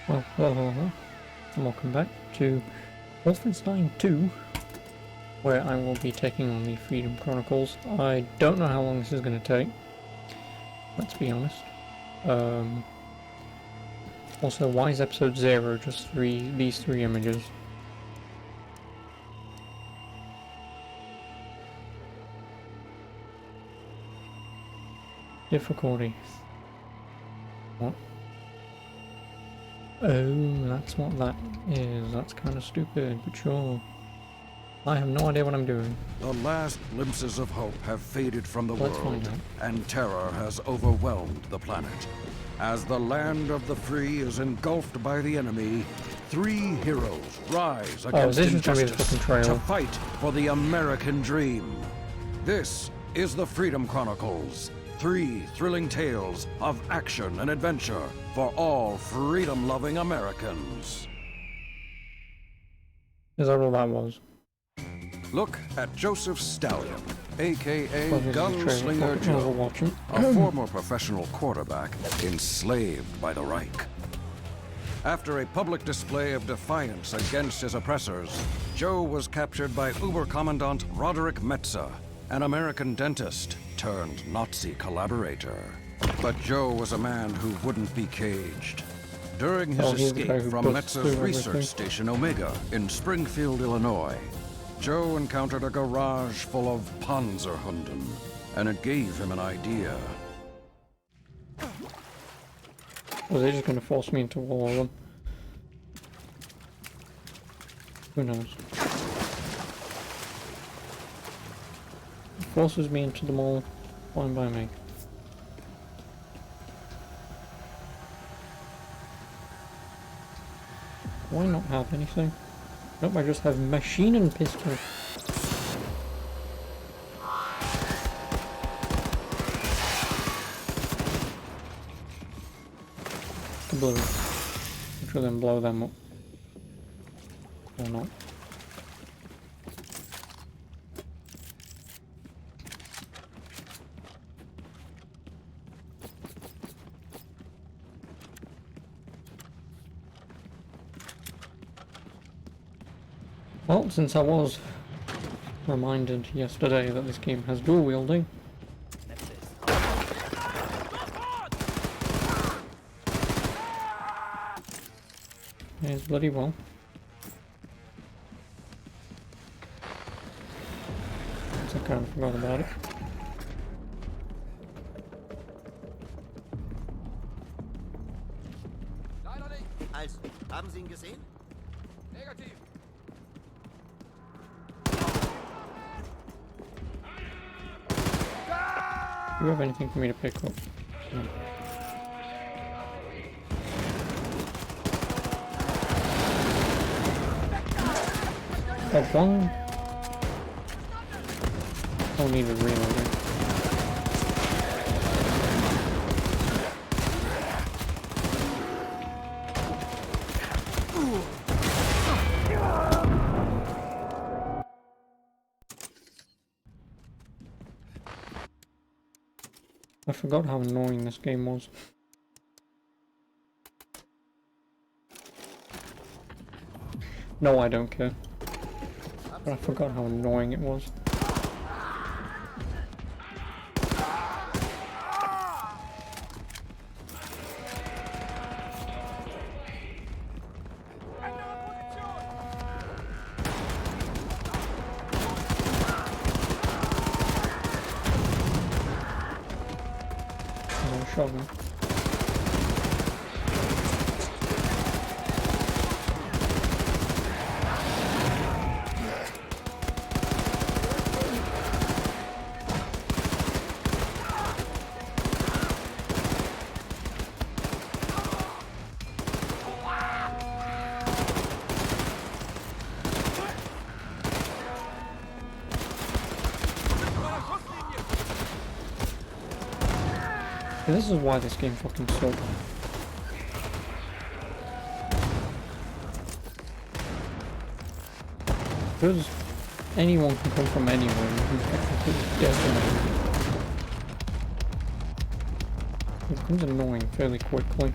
Well, and welcome back to Wolfenstein 2, where I will be taking on the Freedom Chronicles. I don't know how long this is going to take, let's be honest. Also, why is episode 0 just these three images? Difficulty. What? Oh, that's what that is. That's kind of stupid, but sure. I have no idea what I'm doing. The last glimpses of hope have faded from the Let's world, find out. and terror has overwhelmed the planet. As the land of the free is engulfed by the enemy, three heroes rise against this is gonna be the injustice fucking trailer. to fight for the American dream. This is the Freedom Chronicles. 3 thrilling tales of action and adventure for all freedom-loving Americans. Is that all that was? Look at Joseph Stallion, aka Well, this is the Gunslinger trailer. Joe, Watching. a former professional quarterback enslaved by the Reich. After a public display of defiance against his oppressors, Joe was captured by Uberkommandant Roderick Metzer, an American dentist turned Nazi collaborator. But Joe was a man who wouldn't be caged. During his He's the guy escape who from busts Metzer's through research everything. station Omega in Springfield, Illinois, Joe encountered a garage full of Panzerhunden, and it gave him an idea. Or they're just going to force me into all of them. Who knows? It forces me into them all, fine by me. Why not have anything? Nope, I just have machine and pistol. Blue. Which will then blow them up. Or not. Well, since I was reminded yesterday that this game has dual wielding, it's bloody well. I kind of forgot about it. Leider nicht. Also, haben Sie ihn gesehen? Negativ. Do you have anything for me to pick up? No. That one. I'll need a reloader. I forgot how annoying this game was. No, I don't care. But I forgot how annoying it was. Shot me. This is why this game fucking sucks. Because anyone can come from anywhere and you can get completely decimated. It becomes annoying fairly quickly.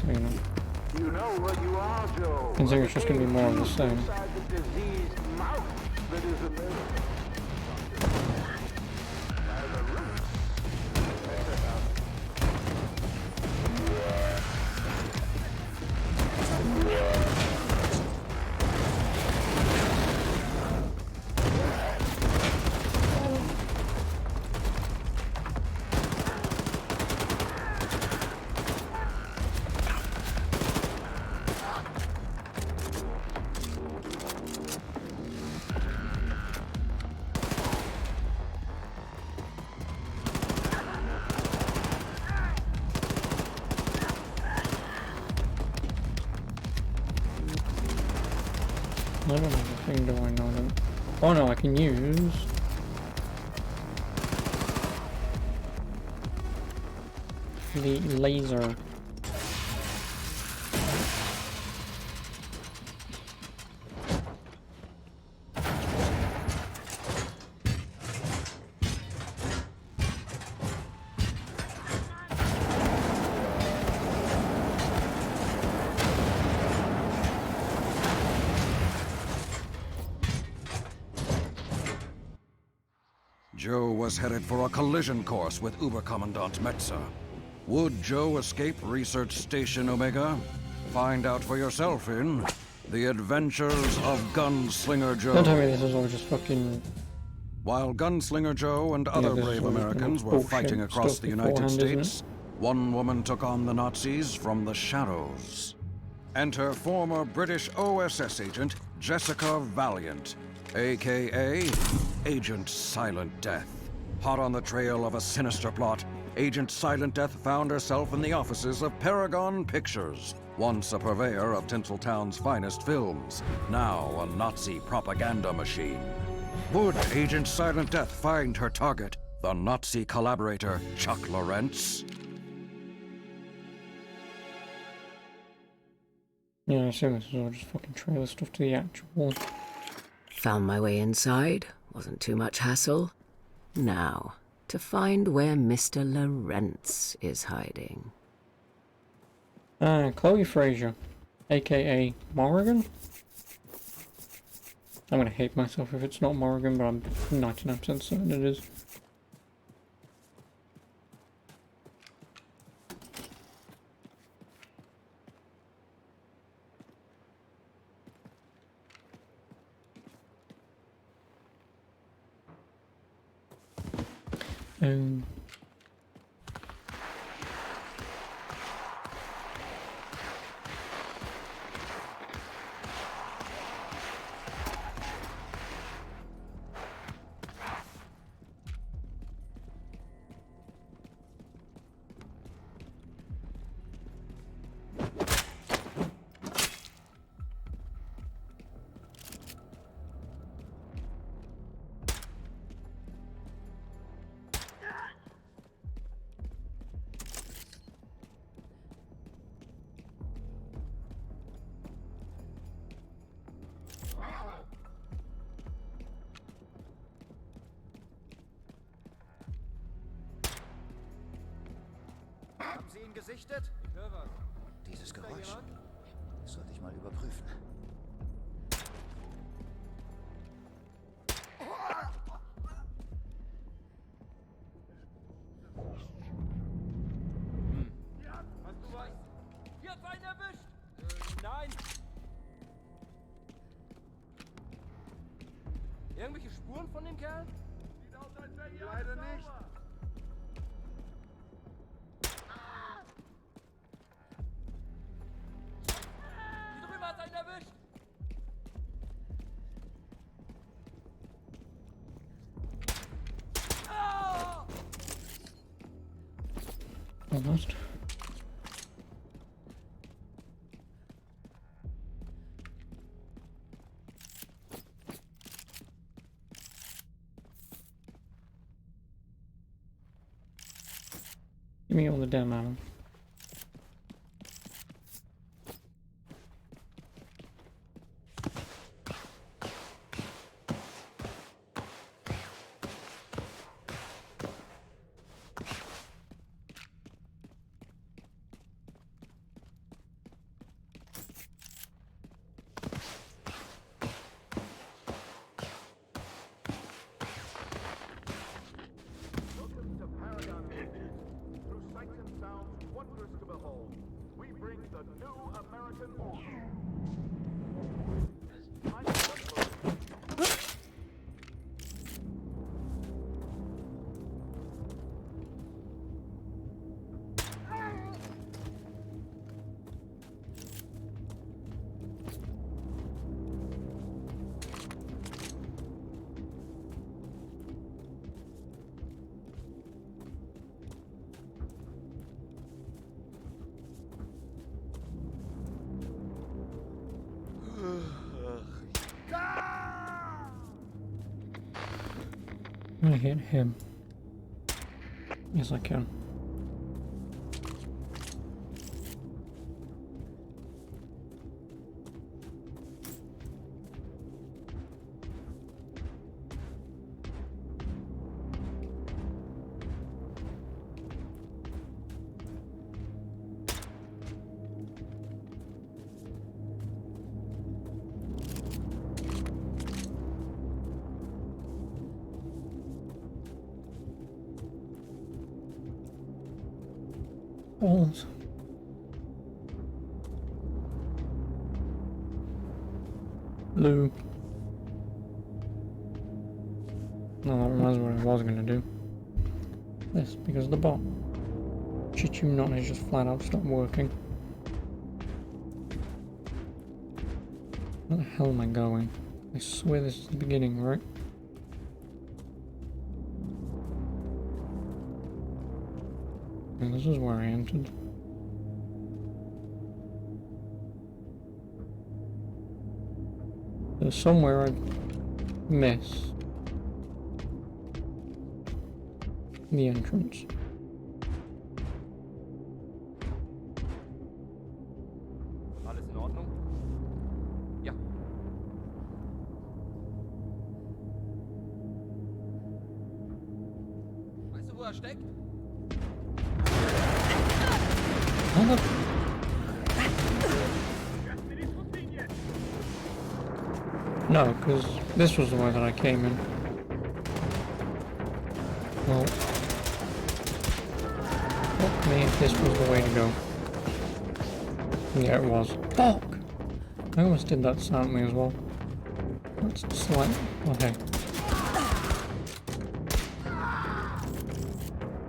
so you know. You know what you are, Joe. Considering it's just going to be more of the same. Inside the diseased mouth that is a mirror. By the roots. I don't have a thing, do I know them? Oh no, I can use... the laser. Joe was headed for a collision course with Uberkommandant Metzer. Would Joe escape Research Station Omega? Find out for yourself in The Adventures of Gunslinger Joe. Don't tell me this is all just fucking... While Gunslinger Joe and other this is brave all Americans were bullshit fighting across stuff the United beforehand, isn't it? States, one woman took on the Nazis from the shadows. Enter former British OSS agent Jessica Valiant, aka Agent Silent Death. Hot on the trail of a sinister plot, Agent Silent Death found herself in the offices of Paragon Pictures, once a purveyor of Tinseltown's finest films, now a Nazi propaganda machine. Would Agent Silent Death find her target, the Nazi collaborator Chuck Lorentz? Yeah, I assume this is all just fucking trailer stuff to the actual... Found my way inside. Wasn't too much hassle. Now, to find where Mr. Lorentz is hiding. Chloe Fraser, aka Morrigan? I'm gonna hate myself if it's not Morrigan, but I'm 99% certain it is. Um... Haben Sie ihn gesichtet? Ich höre was. Dieses Ist da Geräusch. jemand? Das sollte ich mal überprüfen. Hast du was? Hier hat einen erwischt! Nein! Irgendwelche Spuren von dem Kerl? Sieht aus, als wäre hier leider nicht. Hier drüben hat einen erwischt! Ah! Almost. Give me all the damn ammo. I'm gonna hit him. Yes, I can. Balls. Lou. No, that reminds me what I was gonna do. This, because the bot. Shit you not, has just flat out stopped working. Where the hell am I going? I swear this is the beginning, right? And this is where I entered. There's somewhere I missed the entrance. Alles in Ordnung? Ja. Weißt du, wo er steckt? How the... No, because this was the way that I came in. Well, fuck me if this was the way to go. Yeah, it was. Fuck! I almost did that silently as well. That's slight. Okay.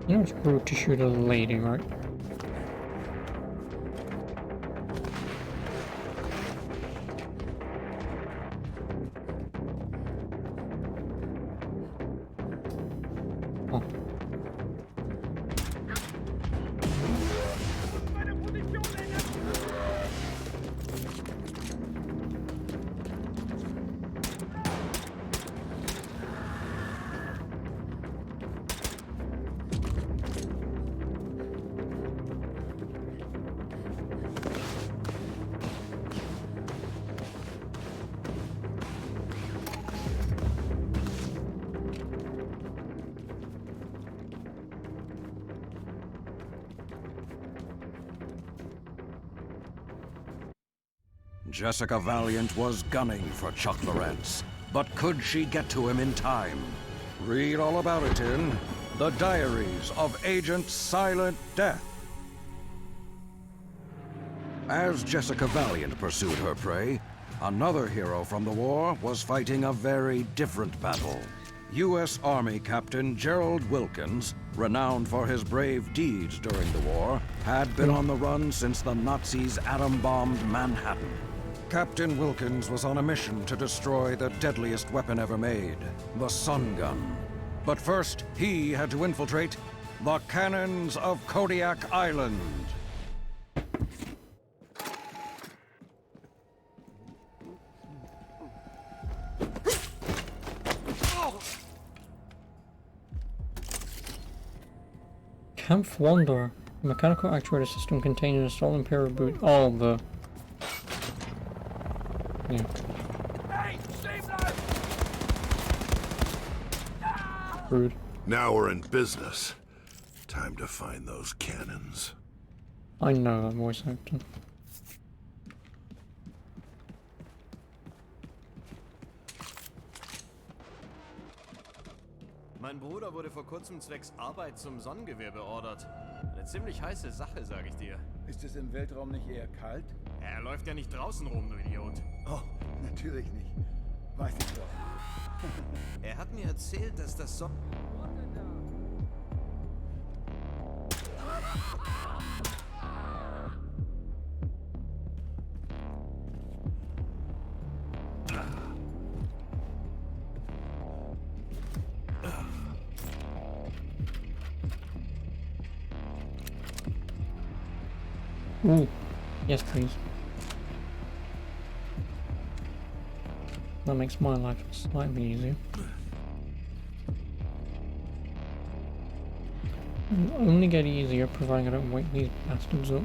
You know it's rude to shoot a lady, right? Oh. Jessica Valiant was gunning for Chuck Lorentz, but could she get to him in time? Read all about it in The Diaries of Agent Silent Death. As Jessica Valiant pursued her prey, another hero from the war was fighting a very different battle. U.S. Army Captain Gerald Wilkins, renowned for his brave deeds during the war, had been on the run since the Nazis atom-bombed Manhattan. Captain Wilkins was on a mission to destroy the deadliest weapon ever made, the Sun Gun. But first, he had to infiltrate the cannons of Kodiak Island. Camp Wanderer. A mechanical actuator system containing a stolen pair of boots. Oh, the... Yeah. Hey, Streamline! Rude. Now we're in business. Time to find those cannons. I know that voice actor. Mein Bruder wurde vor kurzem zwecks Arbeit zum Sonnengewehr beordert. Eine ziemlich heiße Sache, sag ich dir. Ist es im Weltraum nicht eher kalt? Er läuft ja nicht draußen rum, du Idiot. Oh, natürlich nicht. Weiß ich doch. Er hat mir erzählt, dass das Sonnen... Ooh. Yes, please. That makes my life slightly easier. It'll only get easier providing I don't wake these bastards up.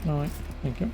Alright, thank you.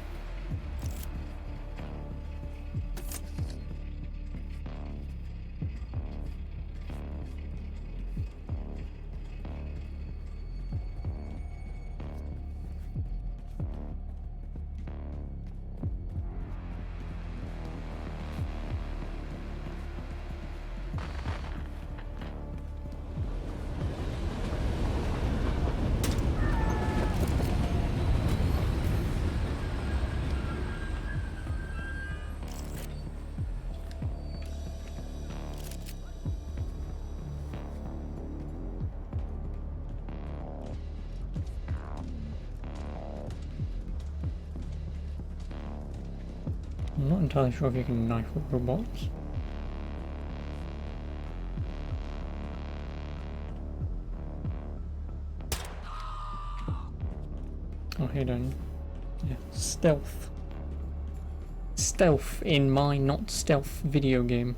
I'm not entirely sure if you can knife with robots. Oh, hey, Daniel. Yeah, stealth. Stealth in my not stealth video game.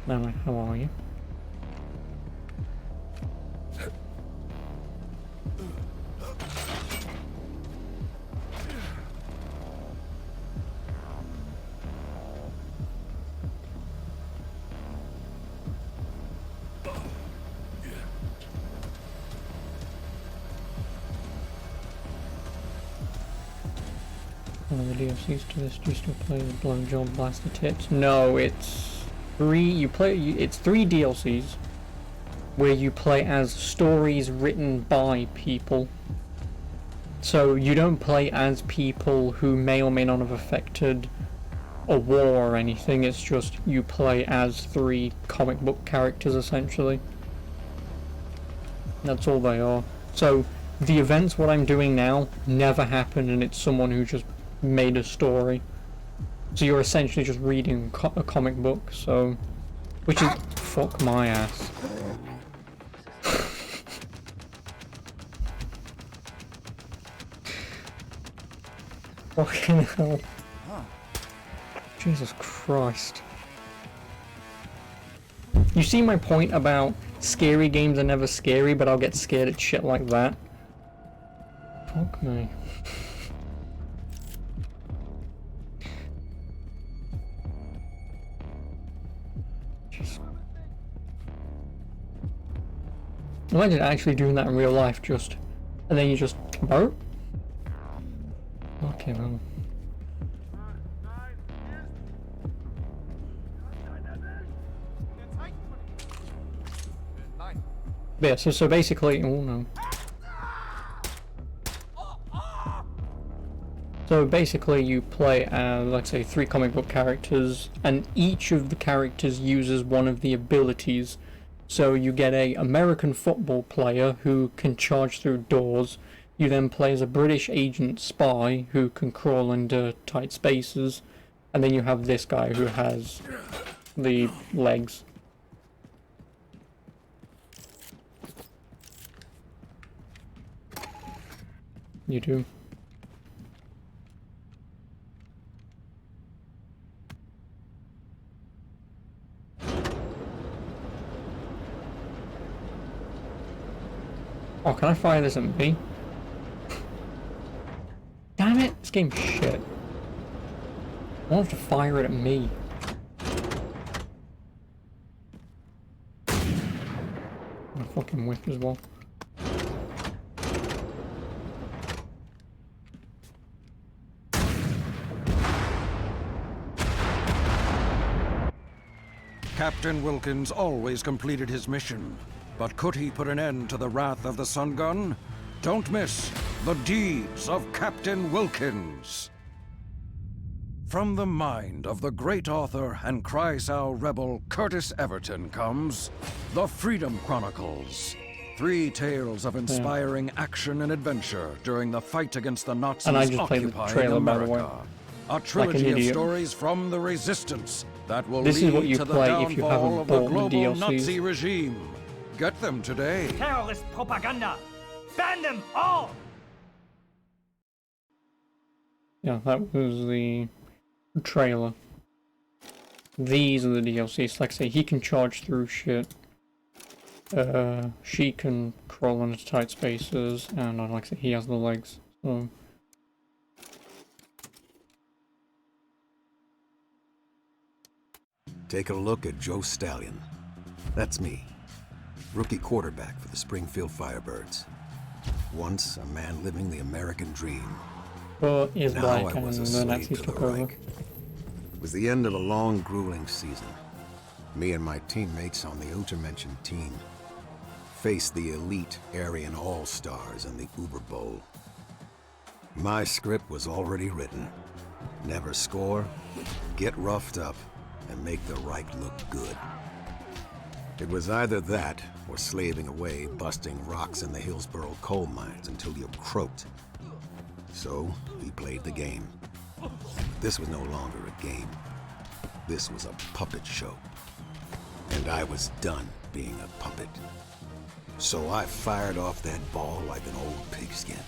Now, how are you? One of the DLCs to this, do you still play the Blowjob Blaster Tips? No, it's it's 3 DLCs where you play as stories written by people. So you don't play as people who may or may not have affected a war or anything, it's just you play as 3 comic book characters essentially. That's all they are. So the events, what I'm doing now, never happened, and it's someone who just made a story. So you're essentially just reading a comic book, so... Which is... Fuck my ass. Fucking hell. Jesus Christ. You see my point about scary games are never scary, but I'll get scared at shit like that? Fuck me. Imagine actually doing that in real life, just, and then you just burp. Okay, well. Yeah, so basically, oh no. So basically you play as, let's say, 3 comic book characters, and each of the characters uses one of the abilities. So you get a American football player who can charge through doors. You then play as a British agent spy who can crawl under tight spaces. And then you have this guy who has the legs. You do. Oh, can I fire this at B? Damn it! This game's shit. I wanted to fire it at me. I fucking whiff as well. Captain Wilkins always completed his mission. But could he put an end to the wrath of the Sun Gun? Don't miss the deeds of Captain Wilkins. From the mind of the great author and Kreisau rebel Curtis Everton comes The Freedom Chronicles. 3 tales of inspiring action and adventure during the fight against the Nazis and I just played the occupying trailer, by the way. America. A trilogy of idiot. stories from the Resistance that will This is what lead you to the play if you downfall haven't of the bought the global DLCs. Nazi regime. Get them today. Terrorist propaganda! Ban them all! Yeah, that was the trailer. These are the DLCs. Like I say, he can charge through shit. She can crawl into tight spaces, and like I say, he has the legs. So Take a look at Joe Stallion. That's me. Rookie quarterback for the Springfield Firebirds. Once a man living the American dream. but is Now black, I and was a the slave Nazis to the took over. Reich. It was the end of a long, grueling season. Me and my teammates on the Untermenschen team faced the elite Aryan All-Stars in the Uber Bowl. My script was already written. Never score, get roughed up, and make the Reich look good. It was either that, or slaving away, busting rocks in the Hillsborough coal mines until you croaked. So, we played the game. But this was no longer a game. This was a puppet show. And I was done being a puppet. So I fired off that ball like an old pigskin.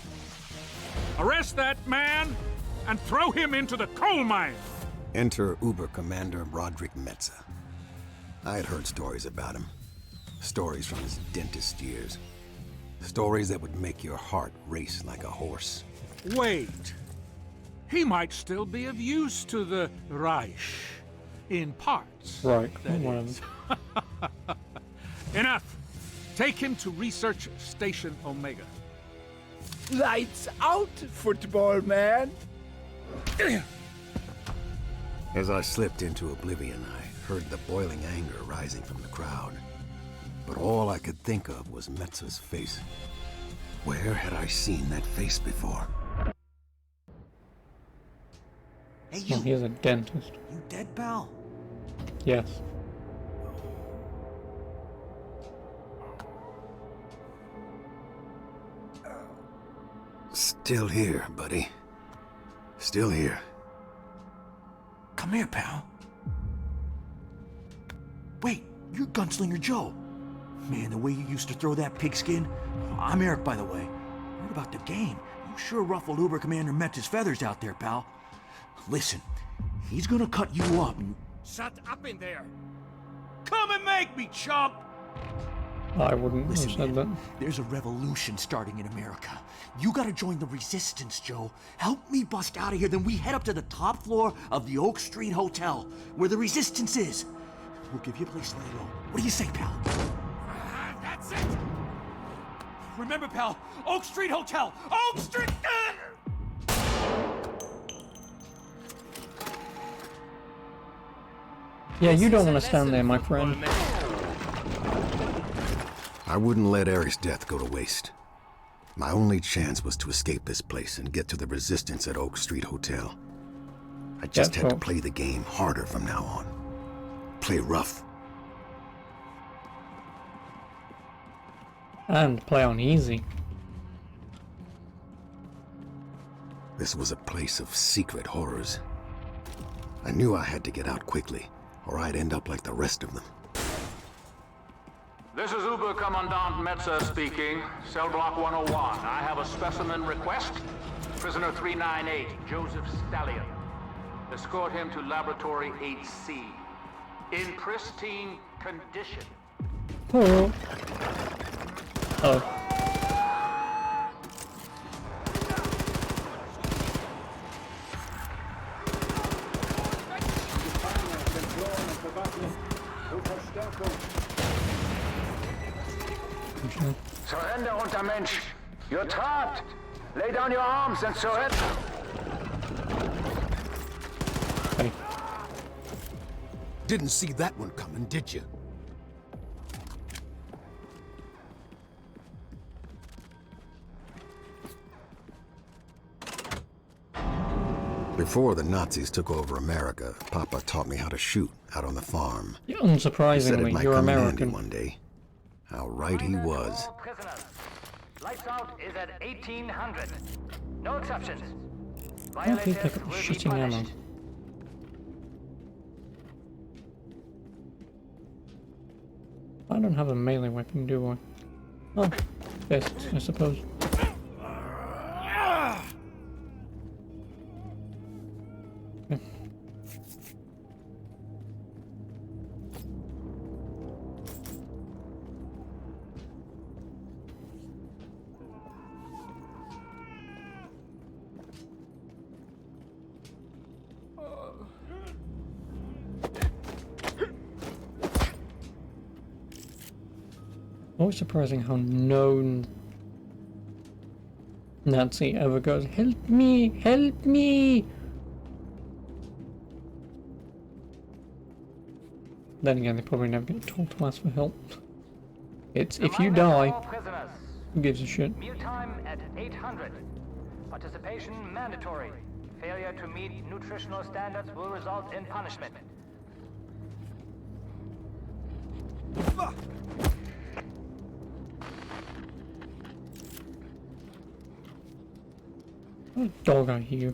Arrest that man and throw him into the coal mine! Enter Uber Commander Roderick Metza. I had heard stories about him. Stories from his dentist years. Stories that would make your heart race like a horse. Wait. He might still be of use to the Reich. In parts. Right, that whatever. is. Enough! Take him to Research Station Omega. Lights out, football man! As I slipped into oblivion, I heard the boiling anger rising from the crowd. But all I could think of was Metza's face. Where had I seen that face before? Hey, Well, he is a dentist. You dead, pal? Yes. Still here, buddy. Still here. Come here, pal. Wait, you're Gunslinger Joe. Man, the way you used to throw that pigskin. I'm Eric, by the way. Heard about the game. You sure ruffled Uber Commander Metza's feathers out there, pal. Listen, he's gonna cut you up and... Shut up in there! Come and make me, chump! I wouldn't have Listen, said that. man, there's a revolution starting in America. You gotta join the resistance, Joe. Help me bust out of here, then we head up to the top floor of the Oak Street Hotel, where the resistance is. We'll give you a place to lay low. What do you say, pal? That's it! Remember, pal, Oak Street Hotel! Oak Street! Yeah, you don't want to stand there, my friend. I wouldn't let Eric's death go to waste. My only chance was to escape this place and get to the resistance at Oak Street Hotel. I just had to play the game harder from now on. Play rough. And play on easy. This was a place of secret horrors. I knew I had to get out quickly, or I'd end up like the rest of them. This is Uber Commandant Metza speaking. Cell block 101. I have a specimen request. Prisoner 398, Joseph Stallion. Escort him to Laboratory 8C. In pristine condition. Oh. Oh. Surrender, Untermensch. You're trapped. Lay down your arms and surrender. Hey. Didn't see that one coming, did you? Before the Nazis took over America, Papa taught me how to shoot out on the farm. Yeah, He said it unsurprisingly, might you're come in handy American. one day. How right he was. All prisoners. Lights out is at 1800. No exceptions. How do you pick up shitting ammo? I don't have a melee weapon, do I? Oh, fists, I suppose. Okay. Always surprising how no Nazi ever goes, "Help me! Help me!" Then again, they probably never get told to ask for help. It's if you die, who gives a shit? Meal time at 800. Participation mandatory. Failure to meet nutritional standards will result in punishment. What a dog I hear.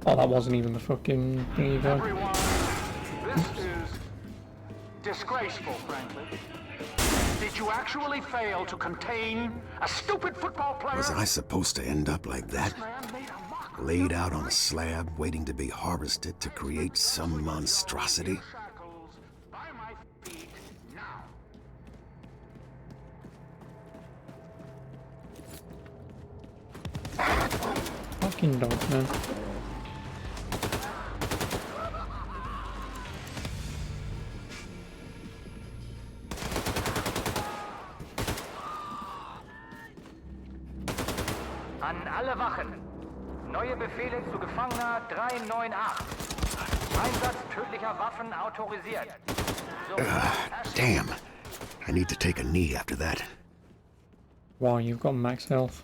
Oh, that wasn't even the fucking thingy guy. Everyone, this is disgraceful, frankly. Did you actually fail to contain a stupid football player? Was I supposed to end up like that? Laid out on a slab, waiting to be harvested to create some monstrosity? Fucking dog, man. An alle Wachen. Neue Befehle zu Gefangener 398. Einsatz tödlicher Waffen autorisiert. Damn. I need to take a knee after that. Wow, you've got max health.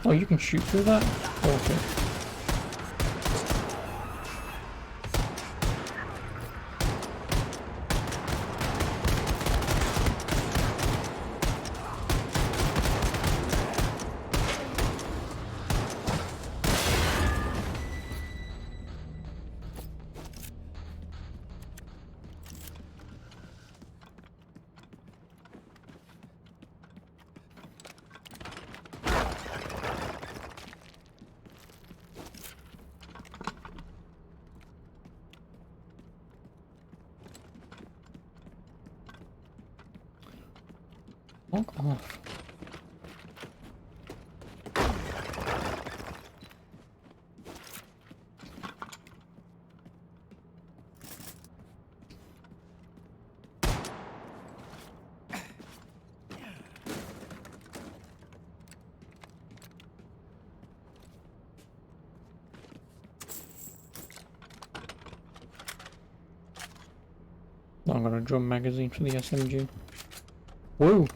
Oh, you can shoot through that? Okay. Fuck off. I'm gonna drum magazine for the SMG. Woo!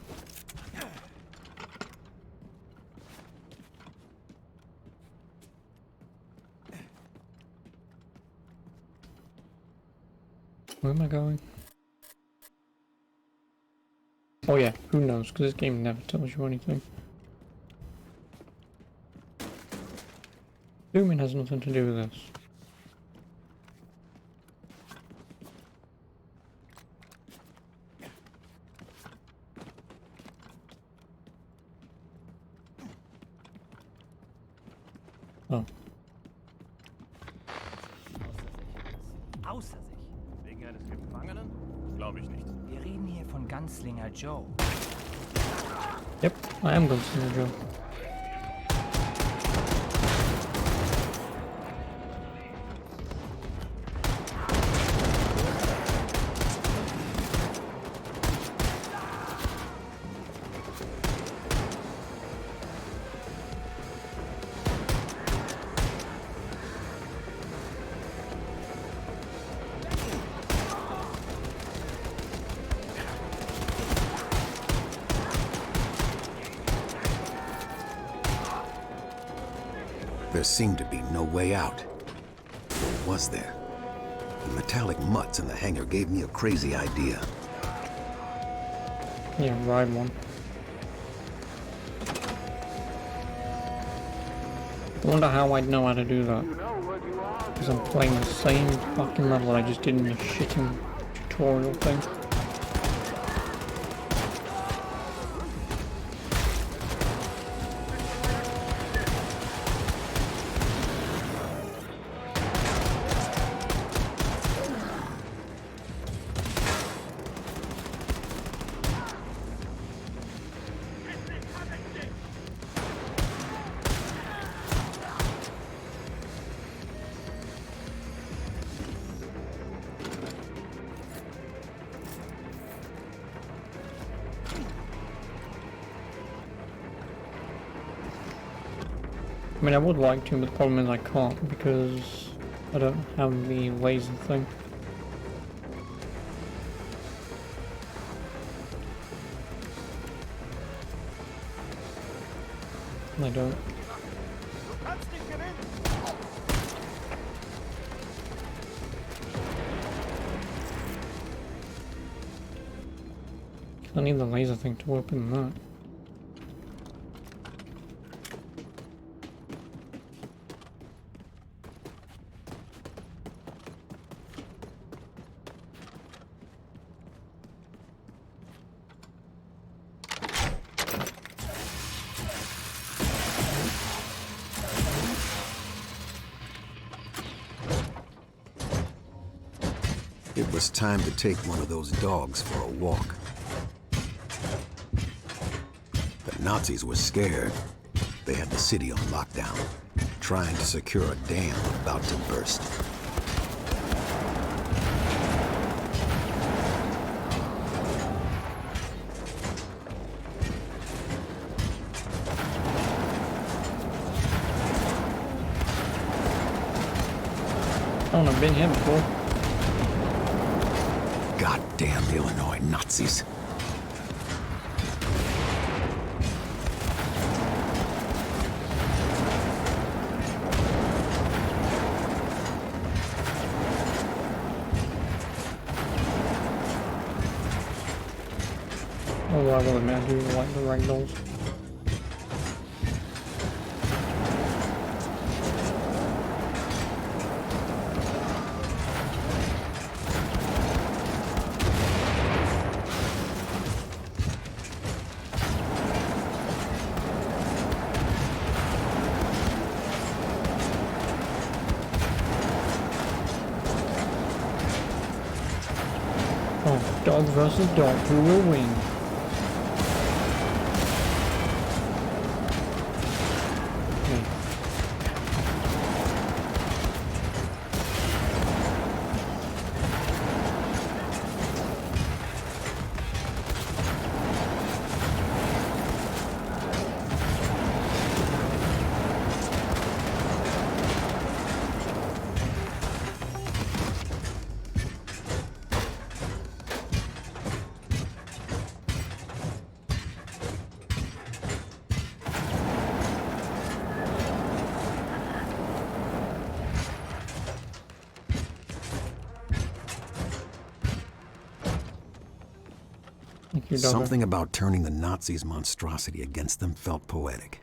Where am I going? Oh yeah, who knows, because this game never tells you anything. Zooming has nothing to do with this. Oh. außer sich. Wegen eines Gefangenen? Glaube ich nicht. Wir reden hier von Gunslinger Joe. Yep, I am Gunslinger Joe. There seemed to be no way out. Or was there? The metallic mutts in the hangar gave me a crazy idea. Yeah, ride one. I wonder how I'd know how to do that. Because I'm playing the same fucking level I just did in the shitting tutorial thing. I mean, I would like to, but the problem is I can't because I don't have the laser thing. I don't. I need the laser thing to open that. It was time to take one of those dogs for a walk. The Nazis were scared. They had the city on lockdown, trying to secure a dam about to burst. Oh, I've been here before. Goddamn Illinois Nazis. Oh, I will admit I do like the ragdolls. Oh, dog versus dog, who will win? Me. Something about turning the Nazis' monstrosity against them felt poetic.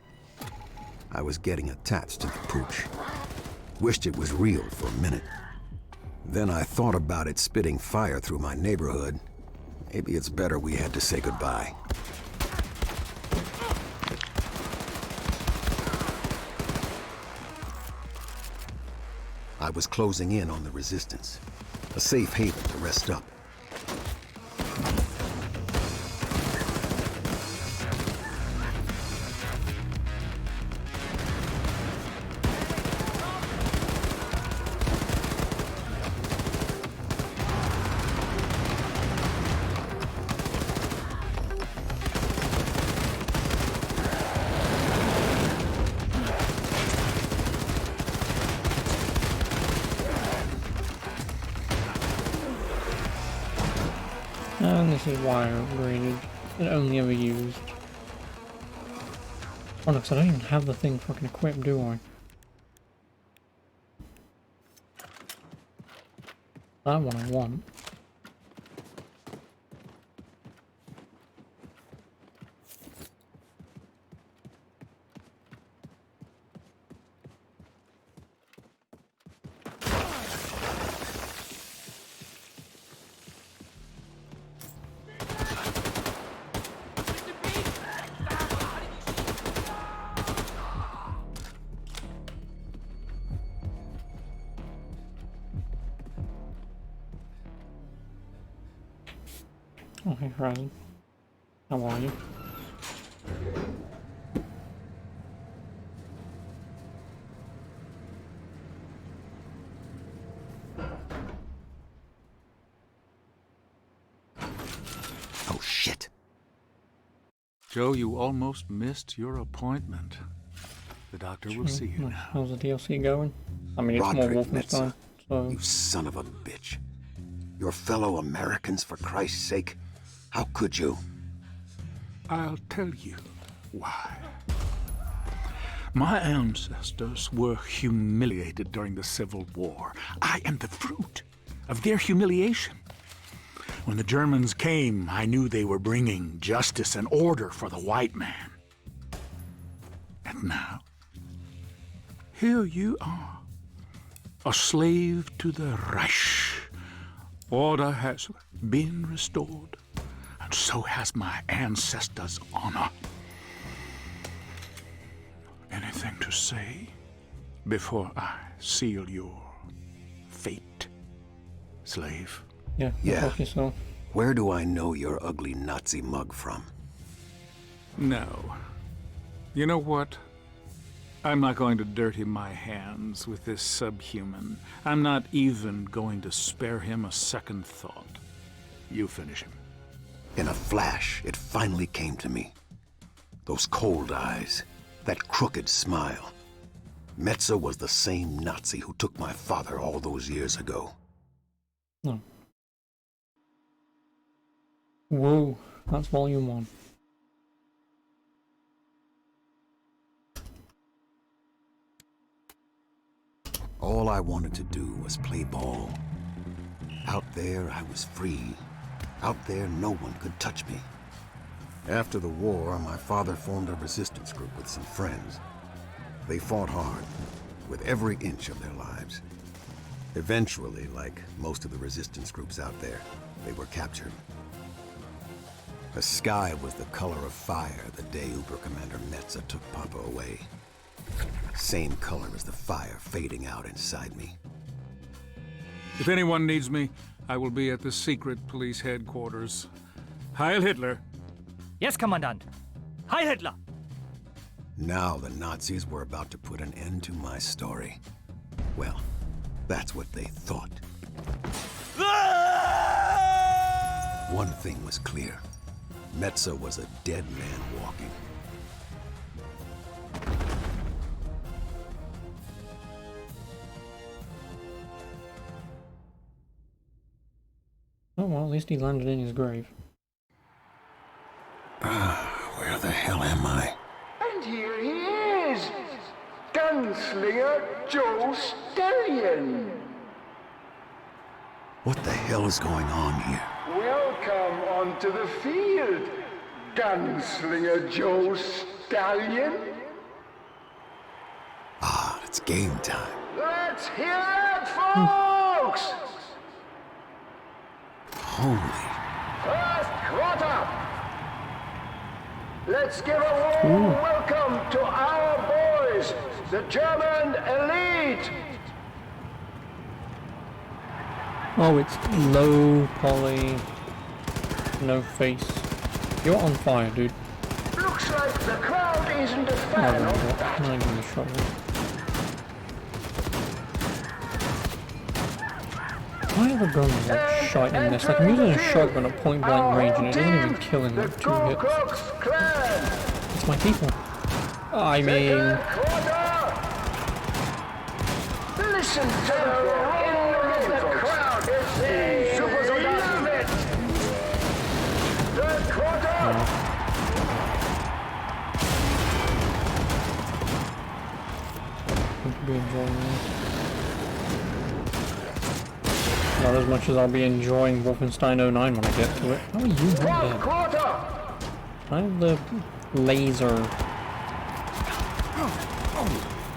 I was getting attached to the pooch. Wished it was real for a minute. Then I thought about it spitting fire through my neighborhood. Maybe it's better we had to say goodbye. I was closing in on the resistance. A safe haven to rest up. And this is why I upgraded. It only ever used. Oh no, 'cause I don't even have the thing fucking equipped, do I? That one I want. Oh, hey, Horizon. How are you? Oh, shit. Joe, you almost missed your appointment. The doctor will see you now. How's the DLC going? I mean, it's Roderick more Wolfenstein, so... You son of a bitch. Your fellow Americans, for Christ's sake. How could you? I'll tell you why. My ancestors were humiliated during the Civil War. I am the fruit of their humiliation. When the Germans came, I knew they were bringing justice and order for the white man. And now, here you are, a slave to the Reich. Order has been restored, and so has my ancestors' honor. Anything to say before I seal your fate, slave? Yeah, Yeah. So. Where do I know your ugly Nazi mug from? No. You know what? I'm not going to dirty my hands with this subhuman. I'm not even going to spare him a second thought. You finish him. In a flash, it finally came to me. Those cold eyes, that crooked smile. Metzer was the same Nazi who took my father all those years ago. No. Whoa, that's volume 1. All I wanted to do was play ball. Out there, I was free. Out there, no one could touch me. After the war, my father formed a resistance group with some friends. They fought hard, with every inch of their lives. Eventually, like most of the resistance groups out there, they were captured. The sky was the color of fire the day Uber Commander Metzer took Papa away. Same color as the fire fading out inside me. If anyone needs me, I will be at the secret police headquarters. Heil Hitler! Yes, Commandant. Heil Hitler! Now the Nazis were about to put an end to my story. Well, that's what they thought. One thing was clear. Metzer was a dead man walking. Oh well, at least he landed in his grave. Where the hell am I? And here he is! Gunslinger Joe Stallion! What the hell is going on here? Welcome onto the field, Gunslinger Joe Stallion! Ah, it's game time. Let's hear it, folks! Holy. First quarter! Let's give a warm welcome to our boys, the German elite! Oh, it's low poly, no face. You're on fire, dude. Looks like the crowd isn't a fan of that. I'm not even gonna shot it. Why are the guns like shite in this? Like I'm using a shotgun at point blank range and it doesn't even kill in like 2 hits. It's my people. I mean... Listen to the roar of the crowd. They love it. Third quarter. I'll be enjoying this. Not as much as I'll be enjoying Wolfenstein 09 when I get to it. How are you not dead? I have the laser.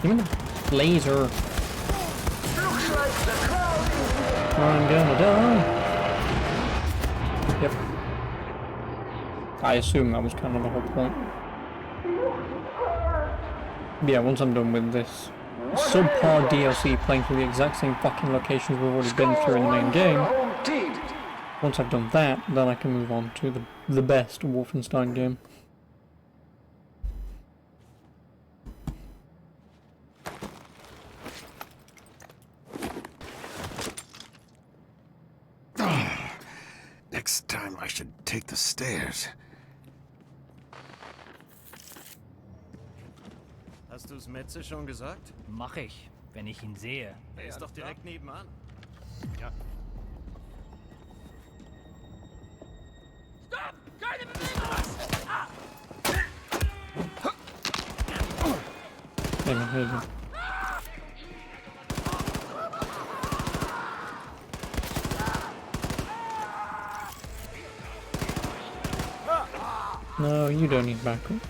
Give me the laser. I'm gonna die. Yep. I assume that was kind of the whole point. Yeah, once I'm done with this subpar DLC playing through the exact same fucking locations we've already been through in the main game, once I've done that, then I can move on to the best Wolfenstein game. Next time I should take the stairs. Hast du's Metze schon gesagt? Mach ich, wenn ich ihn sehe. Er ist doch direkt nebenan. Ja. Stopp! Keine Bewegung! Ah! No, you don't need backup.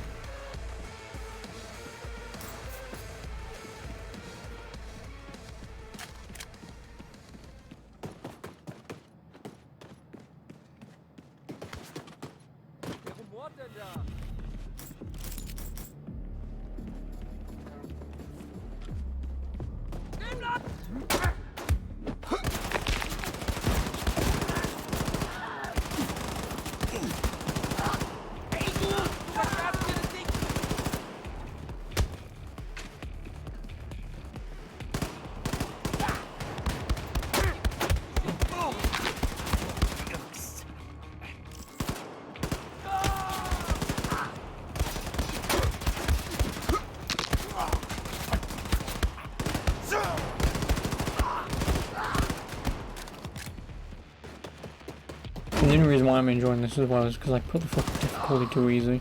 And the only reason why I'm enjoying this as well is because I put the fucking difficulty too easy.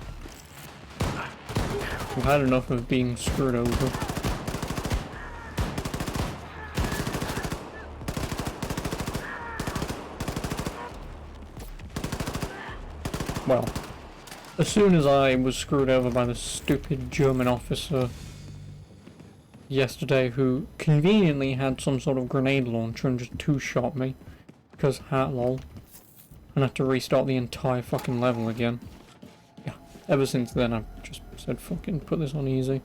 I've had enough of being screwed over. Well, as soon as I was screwed over by the stupid German officer yesterday who conveniently had some sort of grenade launcher and just two-shot me, because lol. And have to restart the entire fucking level again. Yeah, ever since then I've just said fucking put this on easy.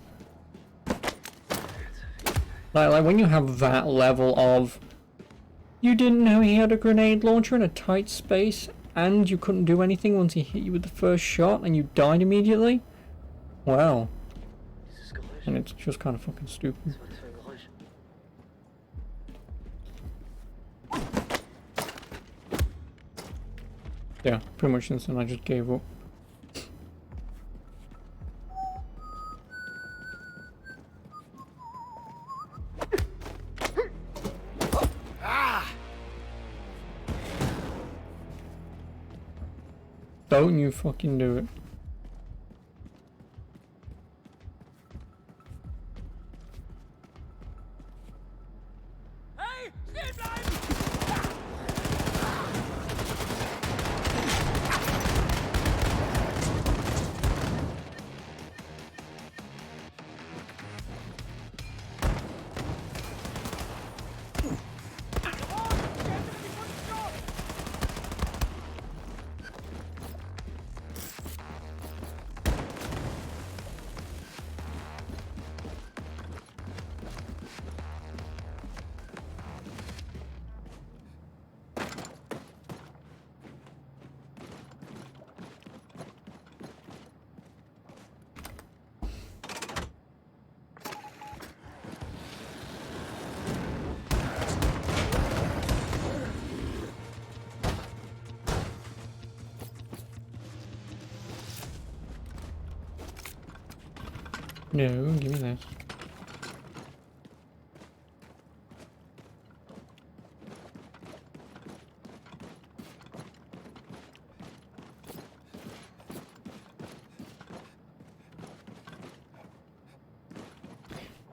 Like when you have that level of you didn't know he had a grenade launcher in a tight space and you couldn't do anything once he hit you with the first shot and you died immediately? Well. And it's just kind of fucking stupid. Yeah, pretty much since then I just gave up. Don't you fucking do it. No, give me this.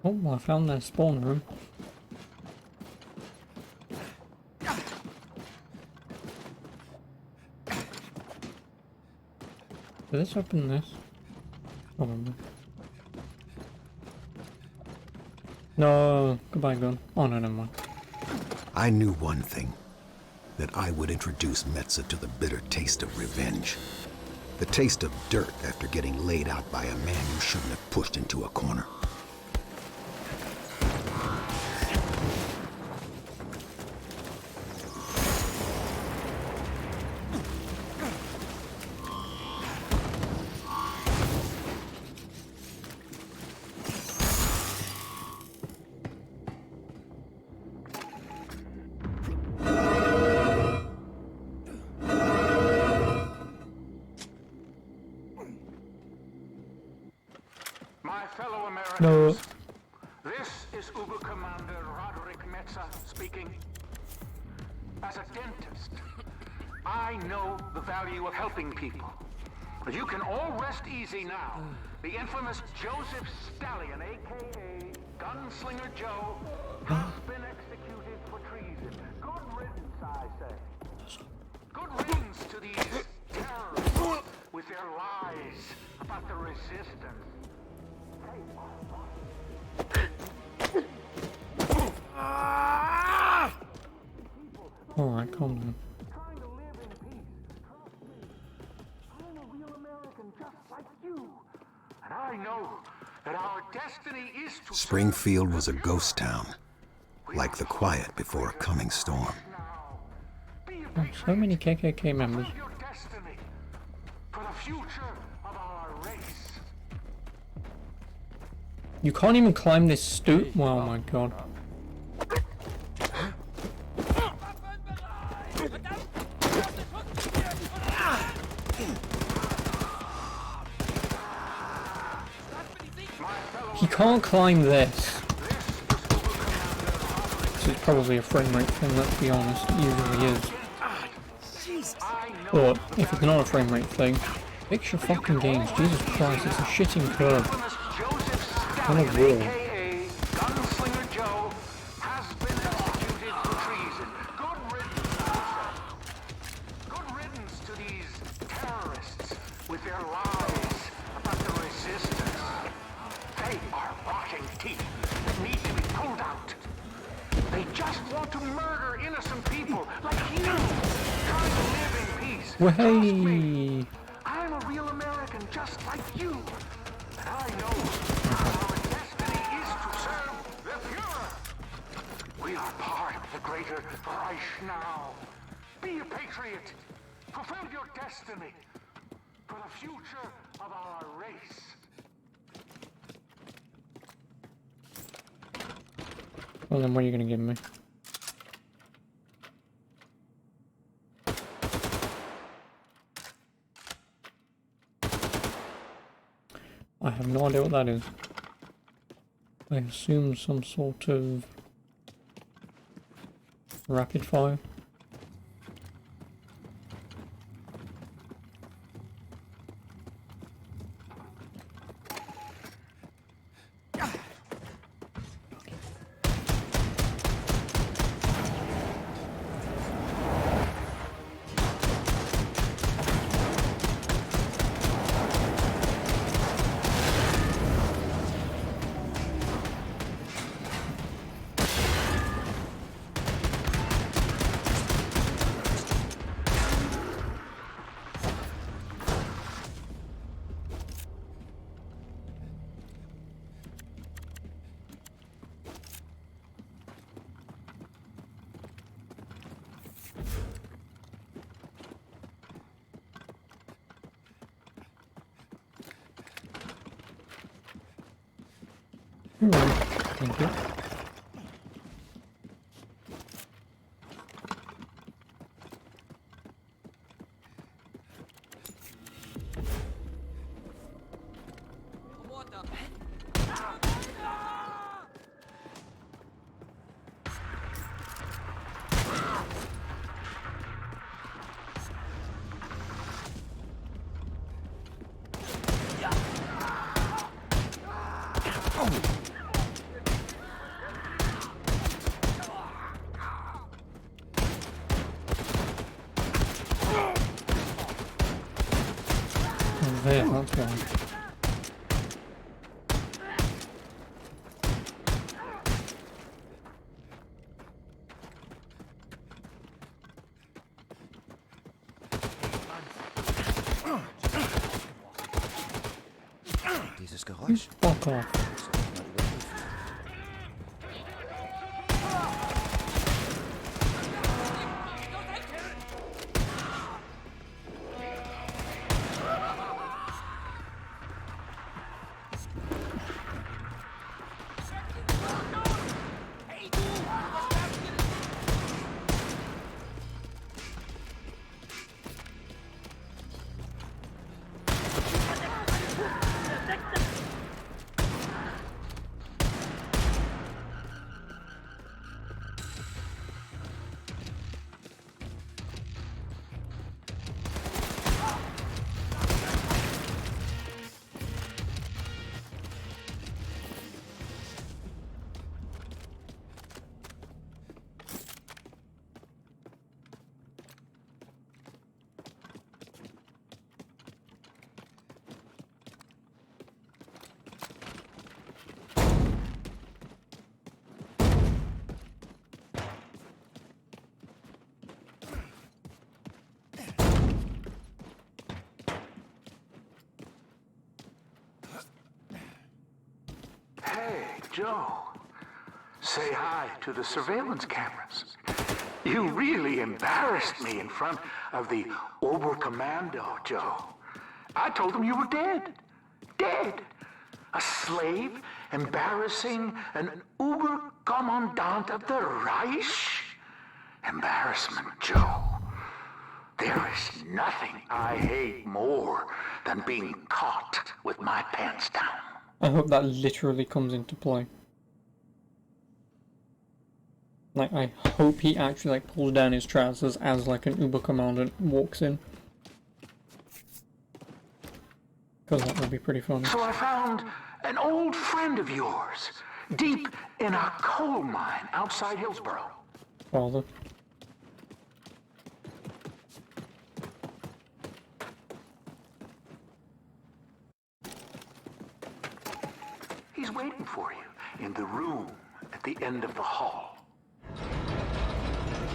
Oh, I found their spawn room. Did this open this? Probably. No, goodbye gun. Oh no, never mind. I knew one thing. That I would introduce Metza to the bitter taste of revenge. The taste of dirt after getting laid out by a man you shouldn't have pushed into a corner. My fellow Americans, No. this is Uber Commander Roderick Metza speaking. As a dentist, I know the value of helping people. But you can all rest easy now. The infamous Joseph Stallion, a.k.a. Gunslinger Joe, has been executed for treason. Good riddance, I say. Good riddance to these terrorists with their lies about the resistance. Alright, calm down. Trying to live in peace. Trust me. I'm a real American just like you. And I know that our destiny is to Springfield was a ghost town, like the quiet before a coming storm. Oh, so many KKK members. your destiny for the future of our race. You can't even climb this stoop. Oh my god. He can't climb this. This is probably a frame rate thing, let's be honest. It usually is. But if it's not a frame rate thing, fix your fucking games. Jesus Christ, it's a shitting curve. On a wall. Gunslinger Joe has been executed for treason. Good riddance to these terrorists with their lies about the resistance. They are rotting teeth that need to be pulled out. They just want to murder innocent people like you, trying to live in peace. Well, Trust me, hey. I'm a real American just like you. And I know our destiny is to serve the Fuhrer. We are part of the greater Reich now. Be a patriot. Fulfill your destiny for the future of our race. Well then, what are you gonna give me? I have no idea what that is. I assume some sort of rapid fire. Thank you. Yeah, that's fine. Dieses Geräusch. Fuck off. Hey, Joe. Say hi to the surveillance cameras. You really embarrassed me in front of the Oberkommando, Joe. I told them you were dead. Dead. A slave embarrassing an Oberkommandant of the Reich? Embarrassment, Joe. There is nothing I hate more than being caught with my pants down. I hope that literally comes into play. Like, I hope he actually, like, pulls down his trousers as, like, an Oberkommandant walks in. Because that would be pretty funny. So I found an old friend of yours, deep in a coal mine outside Hillsborough. Father. He's waiting for you in the room at the end of the hall.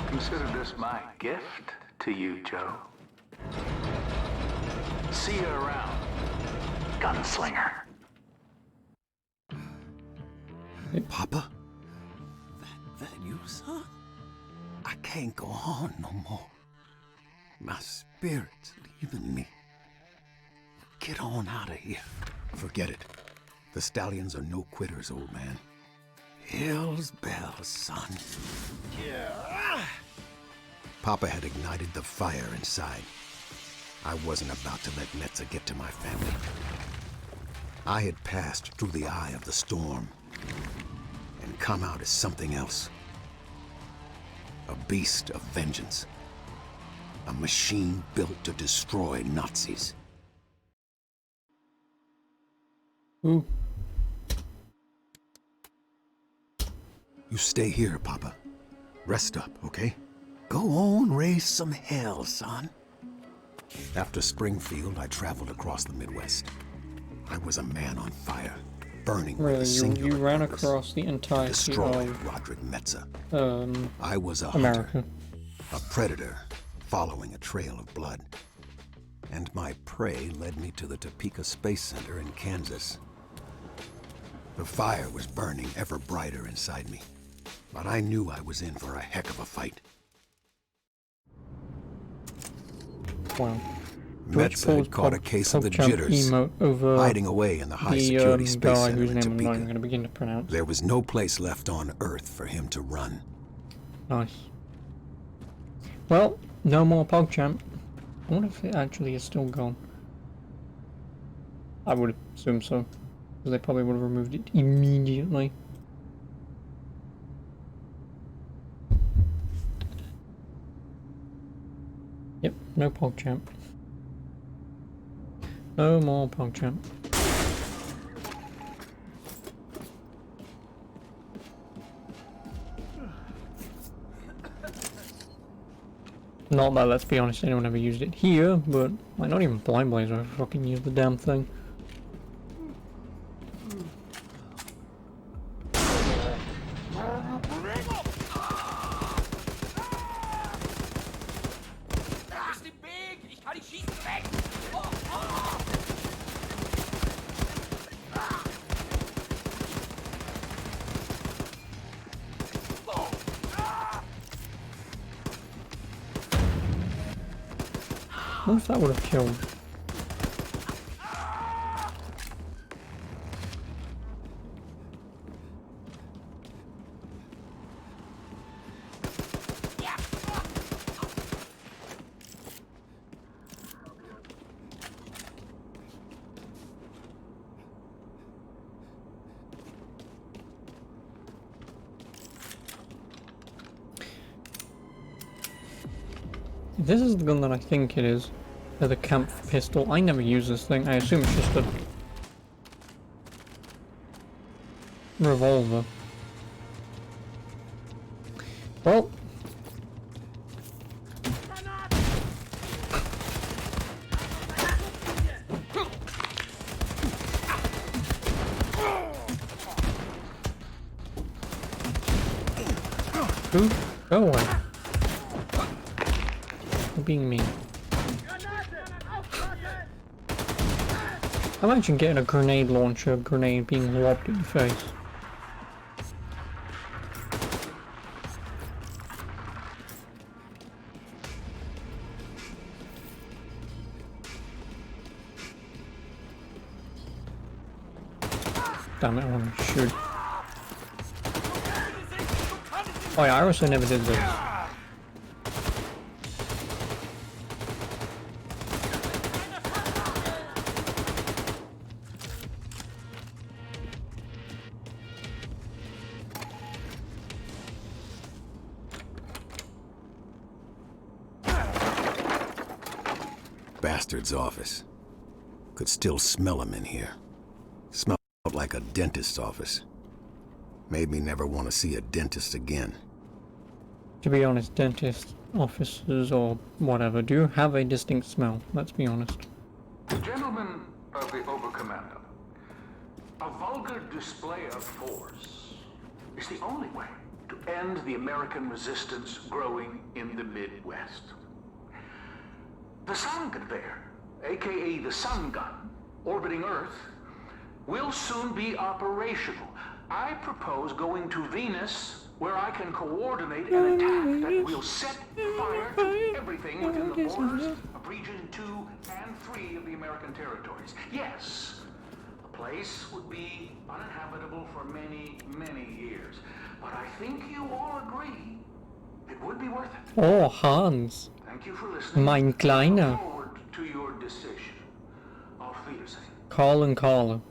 Consider this my gift to you, Joe. See you around, gunslinger. Papa? That you, son? I can't go on no more. My spirit's leaving me. Get on out of here. Forget it. The stallions are no quitters, old man. Hell's bells, son. Yeah. Papa had ignited the fire inside. I wasn't about to let Metza get to my family. I had passed through the eye of the storm and come out as something else. A beast of vengeance. A machine built to destroy Nazis. Ooh. You stay here, Papa. Rest up, okay? Go on, raise some hell, son. After Springfield, I traveled across the Midwest. I was a man on fire, burning with Really, a singular you ran purpose, across the entirety destroy of Roderick Metza. I was a America. hunter, a predator, following a trail of blood. And my prey led me to the Topeka Space Center in Kansas. The fire was burning ever brighter inside me, but I knew I was in for a heck of a fight. Wow. Metza had caught a case of the jitters, hiding away in the high-security space guy center whose in name I'm not even Topeka. going to begin to pronounce. There was no place left on Earth for him to run. Nice. Well, no more PogChamp. I wonder if it actually is still gone. I would assume so, because they probably would have removed it immediately. Yep, no PogChamp. No more PogChamp. Not that, let's be honest, anyone ever used it here, but like not even Blind Blaze ever fucking used the damn thing. What if that would have killed? If this is the gun that I think it is, the camp pistol. I never use this thing. I assume it's just a revolver. Well, go away. You're being mean. Imagine getting a grenade launcher, grenade being lobbed in your face. Damn it, I want to shoot. Oh yeah, I also never did this. Bastard's office. Could still smell him in here. Smelled like a dentist's office. Made me never want to see a dentist again. To be honest, dentist offices or whatever do have a distinct smell, let's be honest. Gentlemen of the Oberkommando, a vulgar display of force is the only way to end the American resistance growing in the Midwest. The Sun Conveyor, aka the Sun Gun, orbiting Earth, will soon be operational. I propose going to Venus, where I can coordinate an attack that will set fire to everything within the borders of Region 2 and 3 of the American territories. Yes, the place would be uninhabitable for many, many years. But I think you all agree it would be worth it. Oh, Hans. Thank you for listening. Mein Kleiner. Look forward to your decision. Auf Wiedersehen. Colin.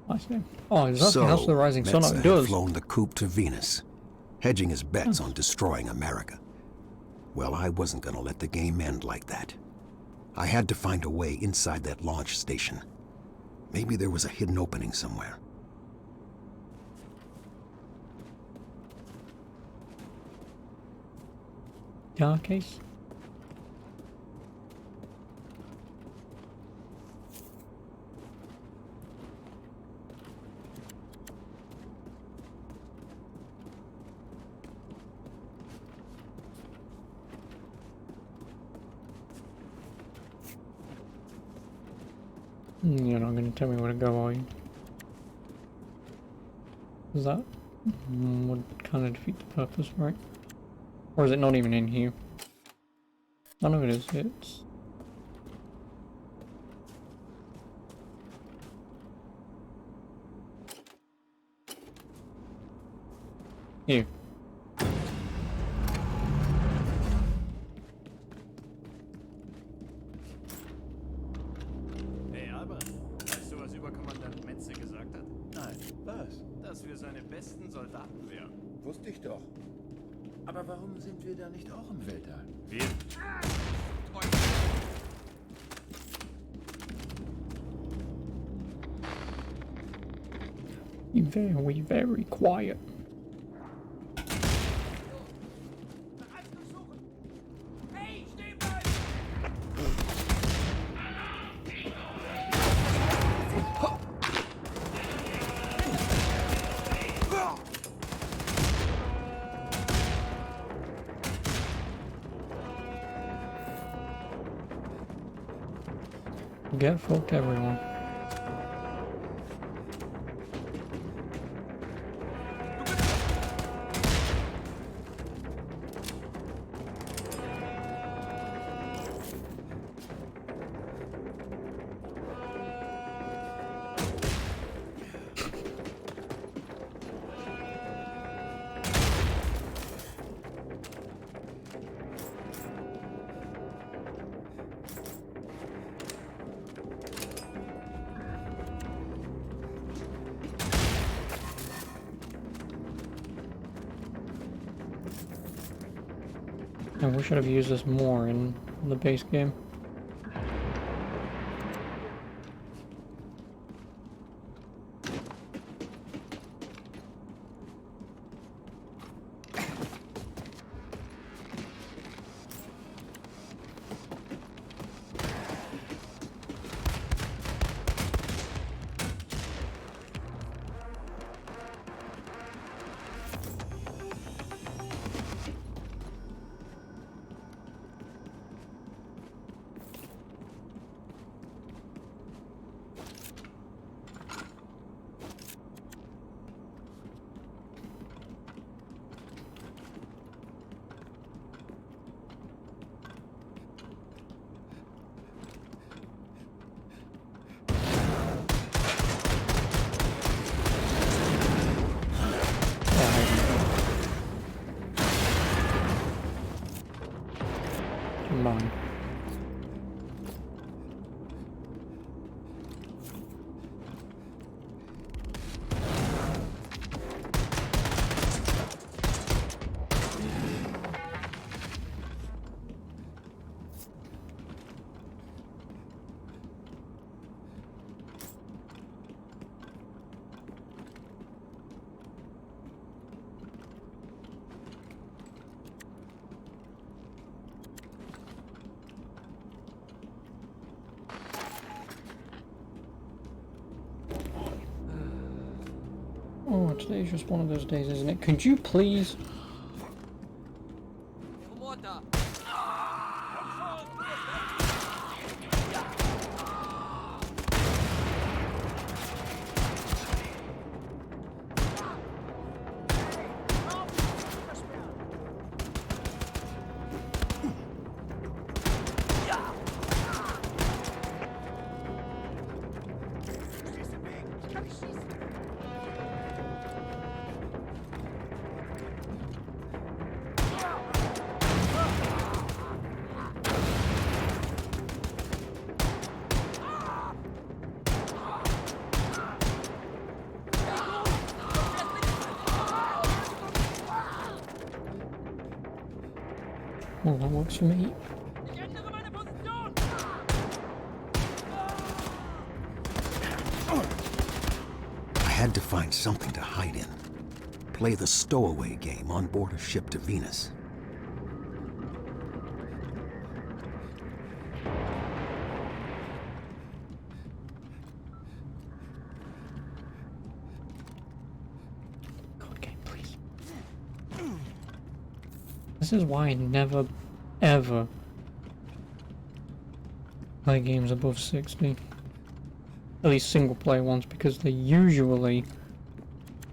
I see. Oh, is that the House of the Rising Sun? Metza It does. had flown the coup to Venus, hedging his bets on destroying America. Well, I wasn't gonna let the game end like that. I had to find a way inside that launch station. Maybe there was a hidden opening somewhere. Case. You're not going to tell me where to go, are you? Is that would kind of defeat the purpose, right? Or is it not even in here? None of it is. It's here. Hey Albert, weißt du, was Überkommandant Metze gesagt hat? Nein, was? Dass wir seine besten Soldaten wären. Wusste ich doch. Aber warum sind wir da nicht auch im Weltall? Wir? Very, very quiet. get fucked, everyone. I wish I'd have used this more in the base game. Mine. Oh, today's just one of those days, isn't it? Could you please? Well, that works for me. I had to find something to hide in. Play the stowaway game on board a ship to Venus. God, game, please. This is why I never, ever play games above 60. At least single player ones, because they're usually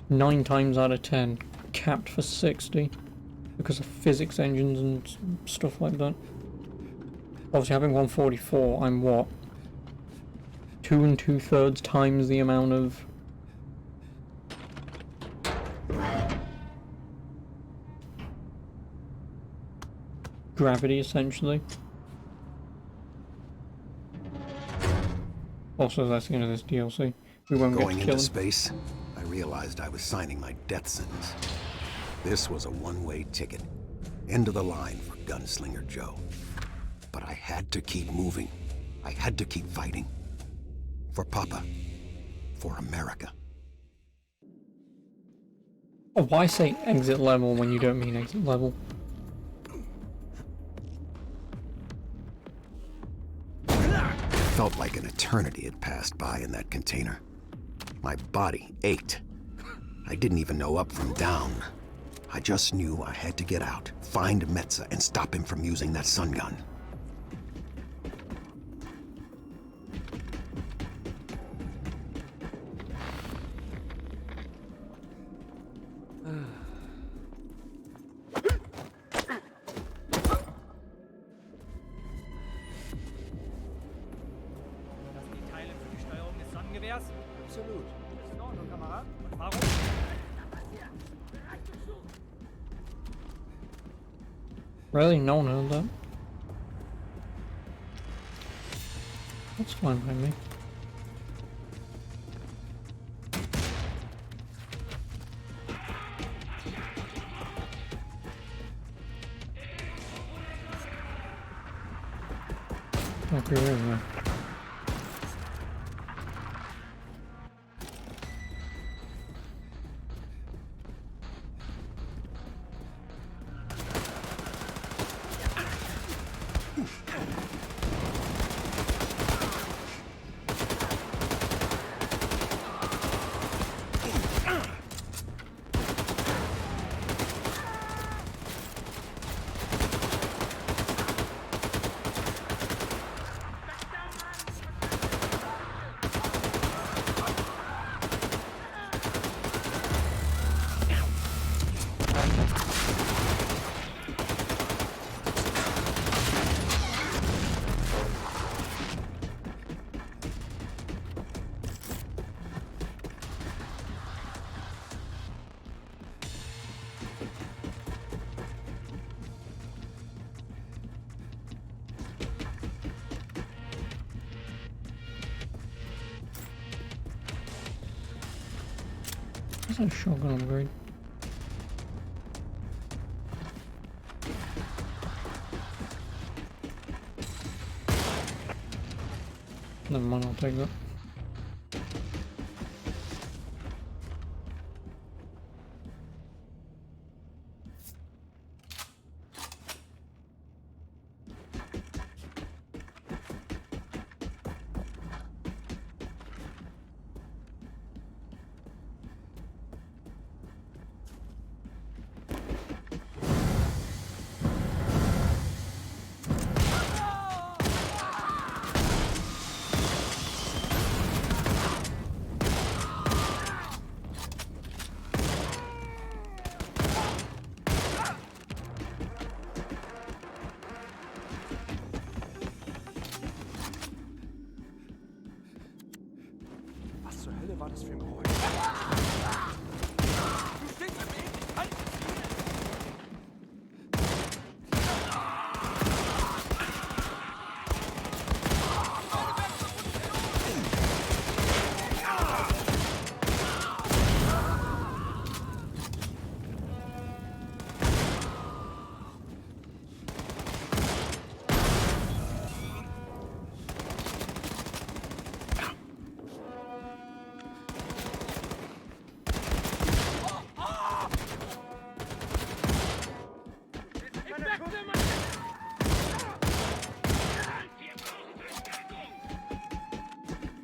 9 times out of 10 capped for 60 because of physics engines and stuff like that. Obviously, having 144, I'm what? 2 2/3 times the amount of gravity, essentially. Also, that's the end of this DLC. We won't Going get to kill into him. space, I realized I was signing my death sentence. This was a one-way ticket. End of the line for Gunslinger Joe. But I had to keep moving. I had to keep fighting. For Papa. For America. Oh, why say exit level when you don't mean exit level? Felt like an eternity had passed by in that container. My body ached. I didn't even know up from down. I just knew I had to get out, find Metza, and stop him from using that sun gun. Absolut. Really? No one heard that? That's fine by me. Okay, there we go. That's a shotgun upgrade. Never mind, I'll take that. Was zur Hölle war das für ein Geräusch? Du stehst im Weg! Halt!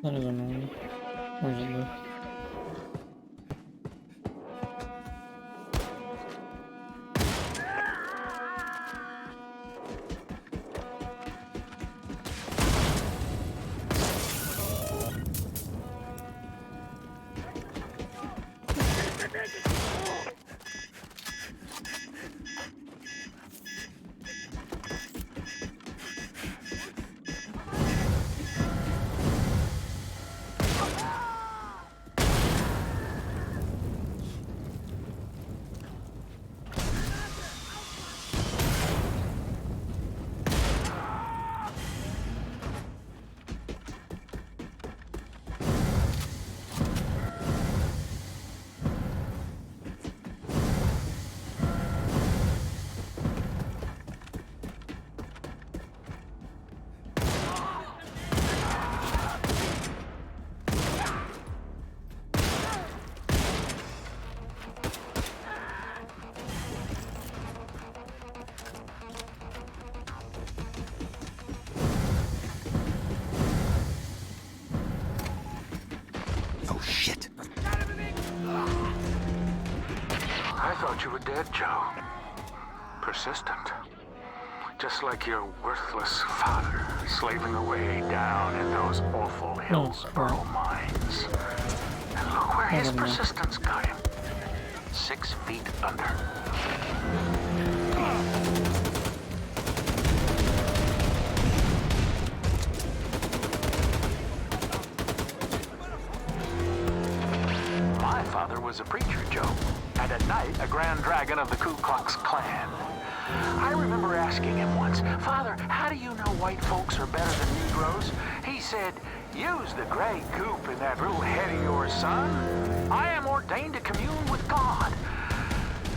That is annoying. Where is it though? I thought you were dead, Joe. Persistent. Just like your worthless father, slaving away down in those awful Hillsborough mines. And look where his persistence got him. 6 feet under. was a preacher, Joe, and at night, a Grand Dragon of the Ku Klux Klan. I remember asking him once, Father, how do you know white folks are better than Negroes? He said, use the gray goop in that little head of yours, son. I am ordained to commune with God.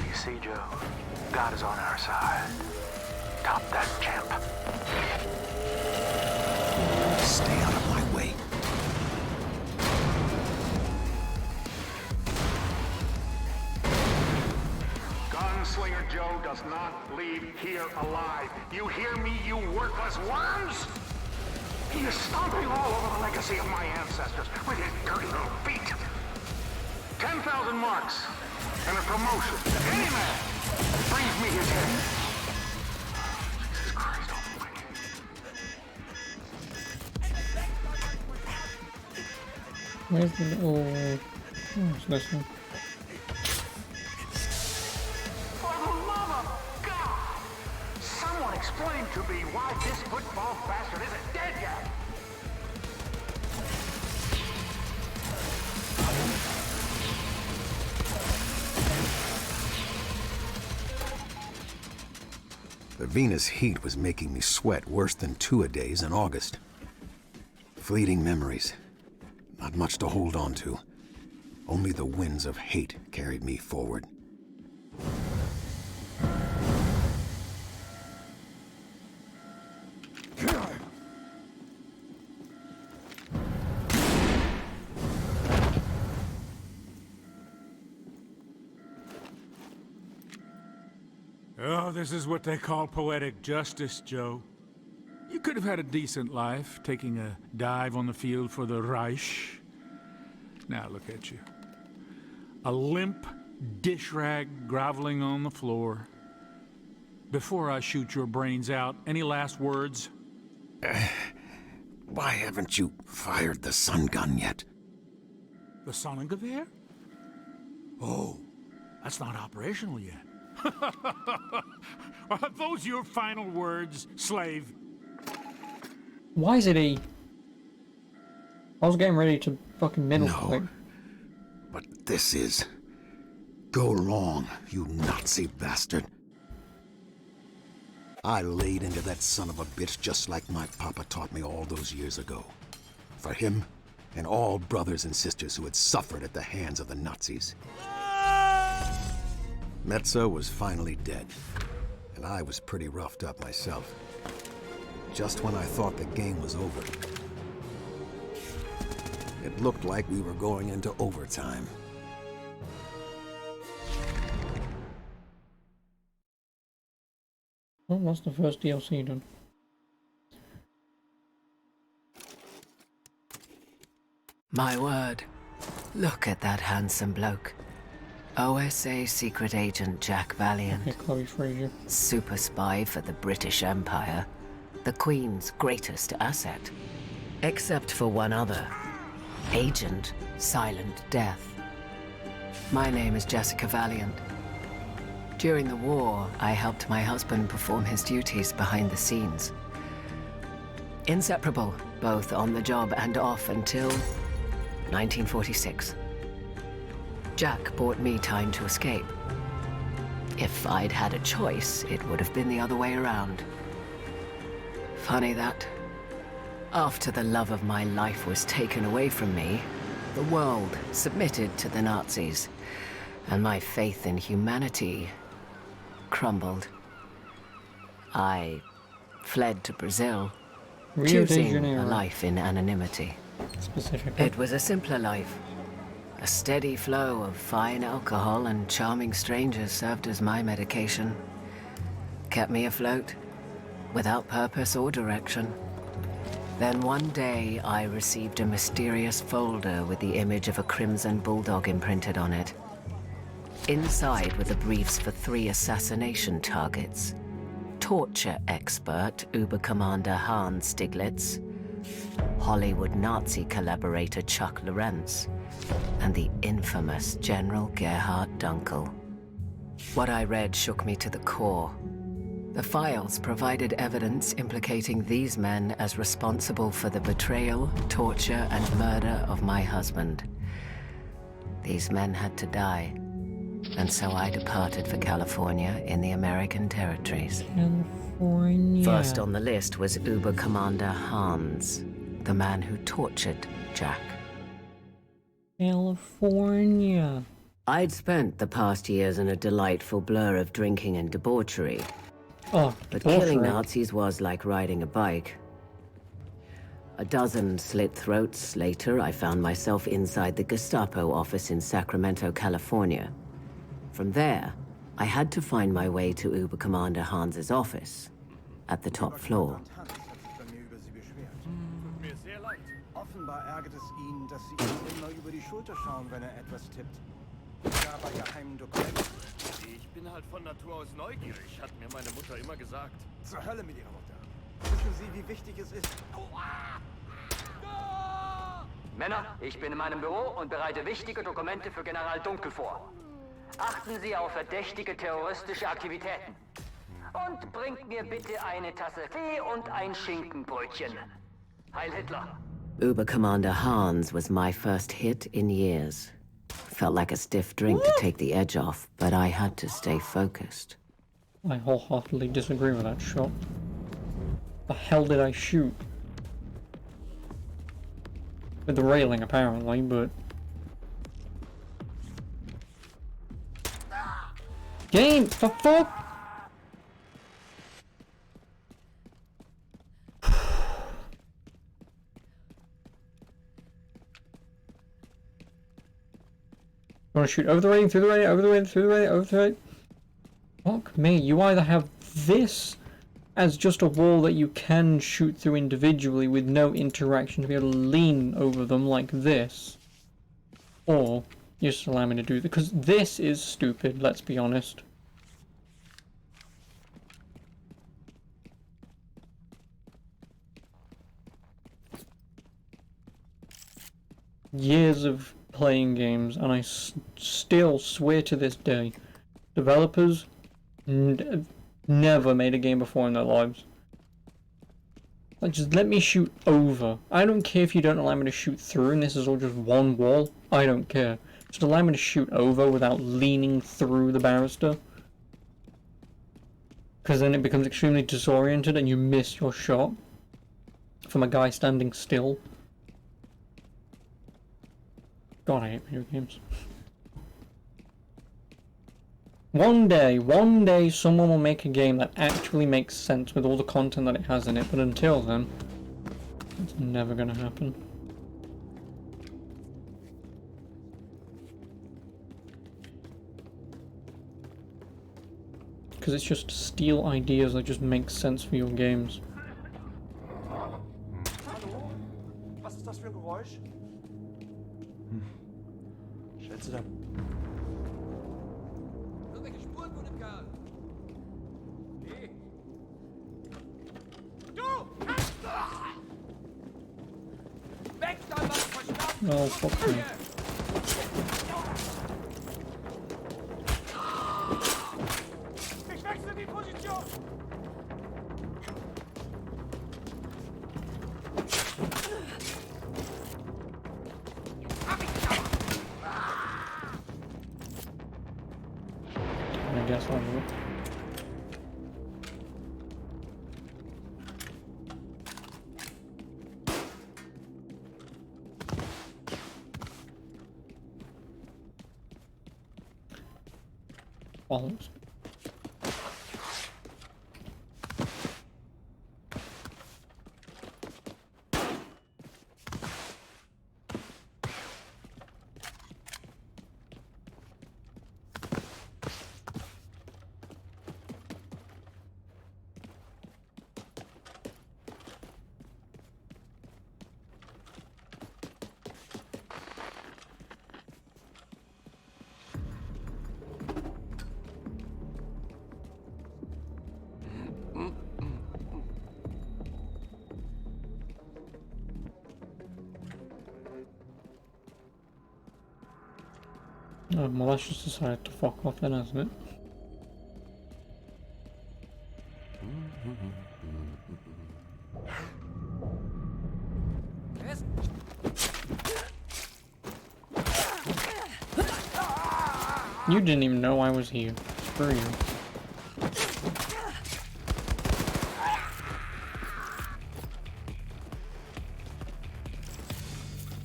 You see, Joe, God is on our side. Top that, champ. Stay out of my way. Gunslinger Joe does not leave here alive. You hear me, you worthless worms? He is stomping all over the legacy of my ancestors with his dirty little feet. 10,000 marks and a promotion. Any man brings me his head. Jesus Christ almighty. Where's the little... Oh, it's this one. For the love of God! Someone explain to me why this football bastard isn't dead yet! The Venus heat was making me sweat worse than two-a-days in August. Fleeting memories. Not much to hold on to. Only the winds of hate carried me forward. Oh, this is what they call poetic justice, Joe. You could have had a decent life, taking a dive on the field for the Reich. Now look at you. A limp dish rag groveling on the floor. Before I shoot your brains out, any last words? Why haven't you fired the sun gun yet? The Sonnengewehr? Oh, that's not operational yet. Are those your final words, slave? Why is it E? I was getting ready to fucking middle click. But this is... Go long, you Nazi bastard. I laid into that son of a bitch just like my papa taught me all those years ago. For him and all brothers and sisters who had suffered at the hands of the Nazis. Metza was finally dead, and I was pretty roughed up myself. Just when I thought the game was over. It looked like we were going into overtime. Well, that's the first DLC done. My word. Look at that handsome bloke. OSA secret agent Jack Valiant. Okay, Chloe Fraser. Super spy for the British Empire. The Queen's greatest asset. Except for one other. Agent Silent Death. My name is Jessica Valiant. During the war, I helped my husband perform his duties behind the scenes. Inseparable, both on the job and off until 1946. Jack bought me time to escape. If I'd had a choice, it would have been the other way around. Funny that. After the love of my life was taken away from me, the world submitted to the Nazis, and my faith in humanity crumbled. I fled to Brazil, choosing a life in anonymity. Specifically. It was a simpler life. A steady flow of fine alcohol and charming strangers served as my medication. Kept me afloat, without purpose or direction. Then one day, I received a mysterious folder with the image of a crimson bulldog imprinted on it. Inside were the briefs for 3 assassination targets. Torture expert Uber-Commander Hans Stiglitz, Hollywood Nazi collaborator Chuck Lorentz, and the infamous General Gerhard Dunkel. What I read shook me to the core. The files provided evidence implicating these men as responsible for the betrayal, torture, and murder of my husband. These men had to die, and so I departed for California in the American territories. California. First on the list was Uber Commander Hans, the man who tortured Jack. California. I'd spent the past years in a delightful blur of drinking and debauchery. Oh, but killing Nazis was like riding a bike. A dozen slit throats later, I found myself inside the Gestapo office in Sacramento, California. From there, I had to find my way to Uber Commander Hans's office, at the top floor. Offenbar ärgert es ihn, dass Sie ihm immer über die Schulter schauen, wenn etwas tippt. Ja, bei geheimen Dokumenten. Ich bin halt von Natur aus neugierig, hat mir meine Mutter immer gesagt. Zur Hölle mit Ihrer Mutter. Wissen Sie, wie wichtig es ist? Männer, ich bin in meinem Büro und bereite wichtige Dokumente für General Dunkel vor. Achten Sie auf verdächtige terroristische Aktivitäten. Und bringt mir bitte eine Tasse Tee und ein Schinkenbrötchen. Heil Hitler. Uber Commander Hans was my first hit in years. Felt like a stiff drink to take the edge off, but I had to stay focused. I wholeheartedly disagree with that shot. The hell did I shoot? With the railing, apparently, but... Game! For fuck! You want to shoot over the railing, through the railing, over the railing, through the railing, over the railing? Fuck me, you either have this as just a wall that you can shoot through individually with no interaction to be able to lean over them like this, or you just allow me to do that, because this is stupid, let's be honest. Years of playing games, and I still swear to this day, developers never made a game before in their lives. Like, just let me shoot over. I don't care if you don't allow me to shoot through and this is all just one wall. I don't care. Just allow me to shoot over without leaning through the banister. Because then it becomes extremely disoriented and you miss your shot from a guy standing still. God, I hate video games. One day someone will make a game that actually makes sense with all the content that it has in it, but until then, it's never gonna happen. Because it's just steal ideas that just make sense for your games. Hallo? Was ist das für ein Geräusch? Schätze da. Irgendwelche Spuren von dem Kerl. Geh. Du! Weg da, Mann! Verstanden! Oh, fuck me. Ich wechsle die Position! I guess I will. Balance. Oh, well, that's just decided to fuck off then, hasn't it? You didn't even know I was here. Screw you.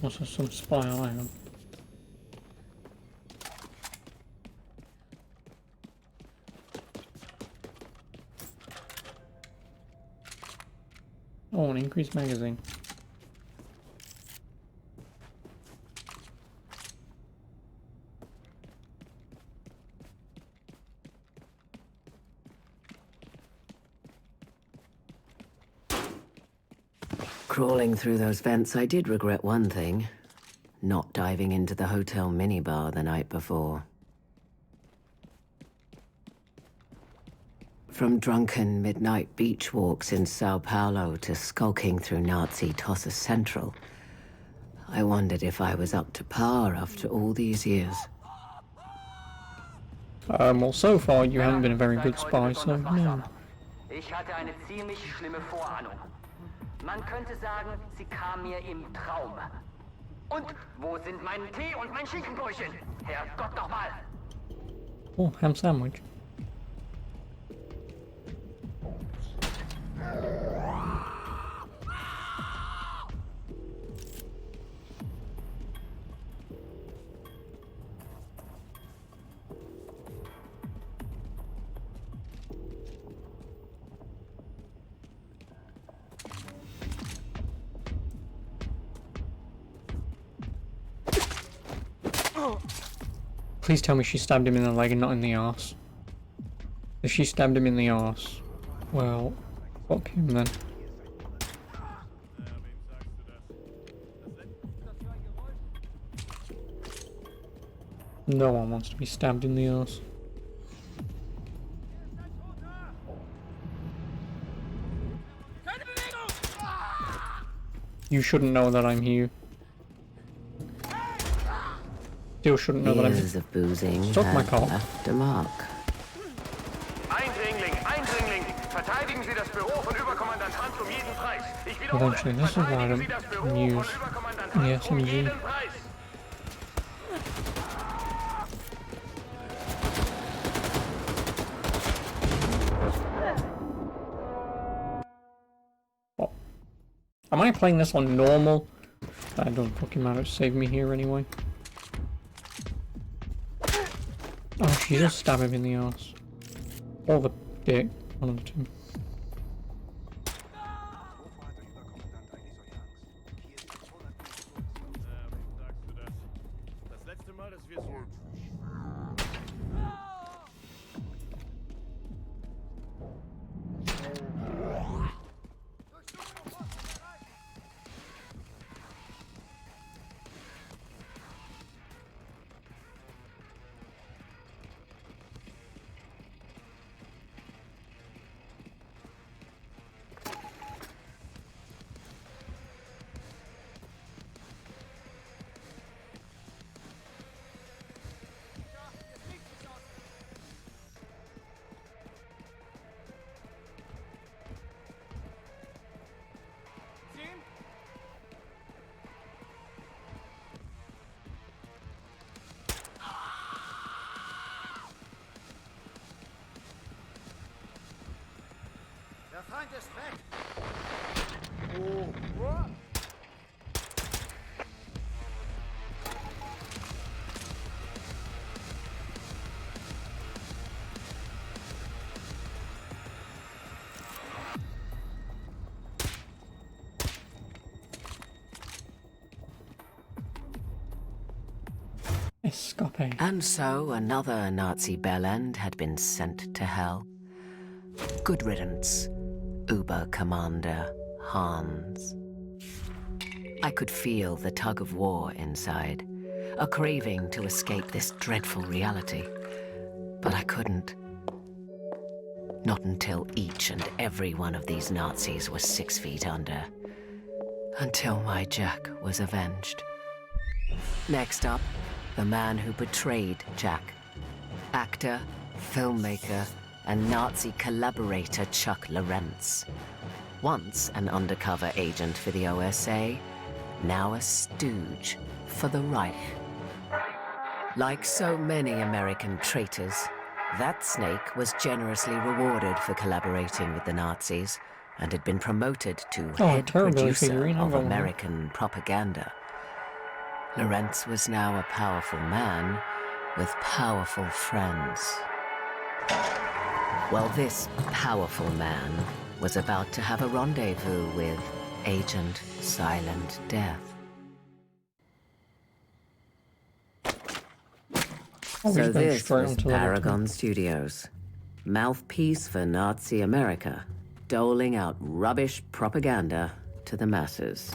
Also some spy iron. Oh, an increased magazine. Crawling through those vents, I did regret one thing. Not diving into the hotel minibar the night before. From drunken midnight beach walks in Sao Paulo to skulking through Nazi Tossa Central, I wondered if I was up to par after all these years. Well, so far you haven't been a very good spy, so no. Ich hatte eine ziemlich schlimme Vorahnung. Man könnte sagen, sie kam mir im Traum. Und wo sind mein Tee und mein Schinkenbrötchen? Herrgott nochmal! Oh, ham sandwich. Please tell me she stabbed him in the leg and not in the arse. If she stabbed him in the arse, well, fuck him then. No one wants to be stabbed in the arse. You shouldn't know that I'm here. Still shouldn't know that I'm Years of boozing Stop my have cock. left a mark. Eindringling, Eindringling! Verteidigen Sie das Büro von Überkommandant Hunt um jeden Preis. Ich wiederhole, Eventually, this is why I verteidigen Sie don't das Büro von use Überkommandant the Hunt um SMG. jeden Preis. Am I playing this on normal? That doesn't fucking matter, save me here anyway. Oh, she does stab him in the arse. Or the dick, one of the two. Das letzte Mal, dass wir so... Der Feind ist weg! Oh. Escape. And so another Nazi bellend had been sent to hell. Good riddance, Uber Commander Hans. I could feel the tug of war inside, a craving to escape this dreadful reality. But I couldn't. Not until each and every one of these Nazis was 6 feet under. Until my Jack was avenged. Next up, the man who betrayed Jack. Actor, filmmaker, and Nazi collaborator Chuck Lorentz. Once an undercover agent for the OSA, now a stooge for the Reich. Like so many American traitors, that snake was generously rewarded for collaborating with the Nazis and had been promoted to head producer of American propaganda. Lorentz was now a powerful man with powerful friends. Well, this powerful man was about to have a rendezvous with Agent Silent Death. So this was Paragon Studios, mouthpiece for Nazi America, doling out rubbish propaganda to the masses.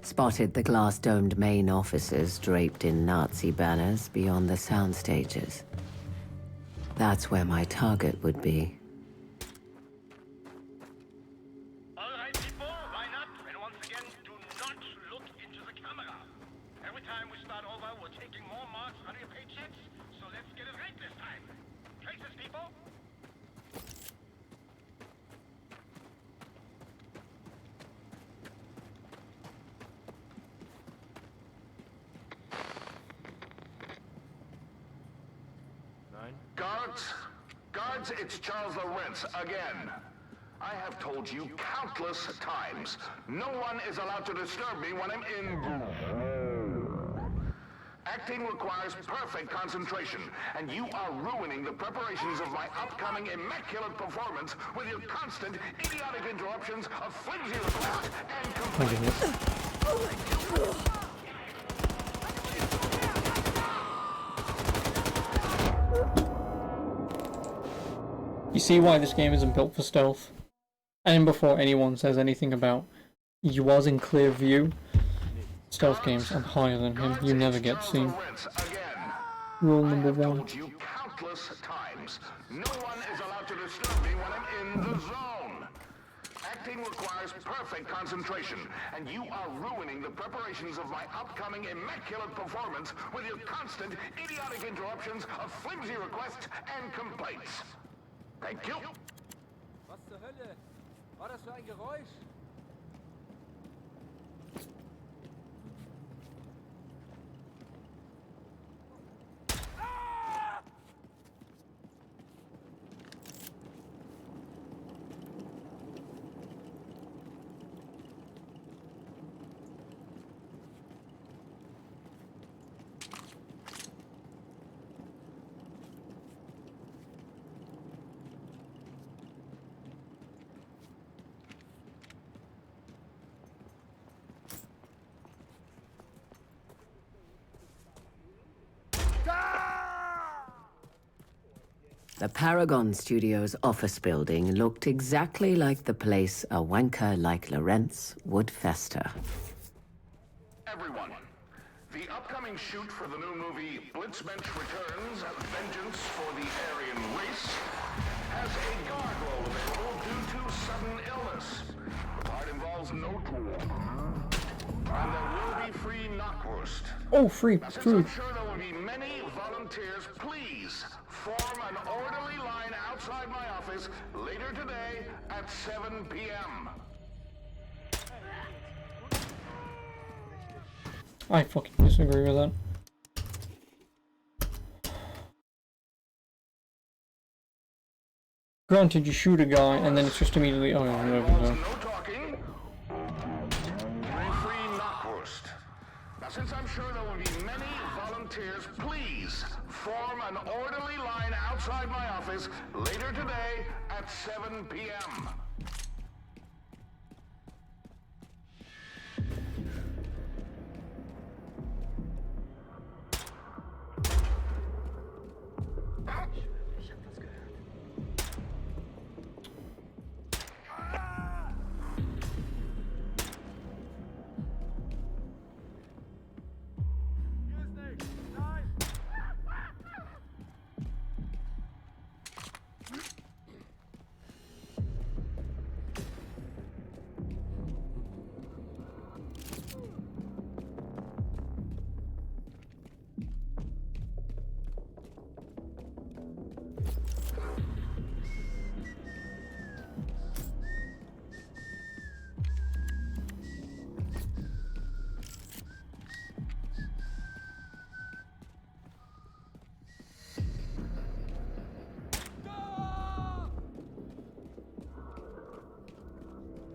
Spotted the glass-domed main offices draped in Nazi banners beyond the sound stages. That's where my target would be. All right, people, line up, and once again, do not look into the camera. Every time we start over, we're taking more marks on your paychecks, so let's get it right this time. Traces, people. Guards, it's Charles Lorentz again. I have told you countless times, no one is allowed to disturb me when I'm in. Acting requires perfect concentration, and you are ruining the preparations of my upcoming immaculate performance with your constant, idiotic interruptions of flimsy requests and complaints. You see why this game isn't built for stealth? And before anyone says anything about you was in clear view, stealth games are higher than him. You never get seen. Rule number one. Countless times. No one is allowed to disturb me when I'm in the zone. Acting requires perfect concentration, and you are ruining the preparations of my upcoming immaculate performance with your constant, idiotic interruptions of flimsy requests and complaints. Thank you. Was zur Hölle? War das für ein Geräusch? The Paragon Studios office building looked exactly like the place a wanker like Lorentz would fester. Everyone, the upcoming shoot for the new movie Blitzmensch Returns, Vengeance for the Aryan Race, has a guard role available due to sudden illness. The part involves no tool. And there will be free knockwurst. Oh, free now, since food. I'm sure there will be many volunteers, please form an orderly line outside my office later today at 7 p.m. I fucking disagree with that. Granted, you shoot a guy and then it's just immediately, oh, no, no. Now, since I'm sure there will be many volunteers, please form an orderly line outside my office later today at 7 p.m.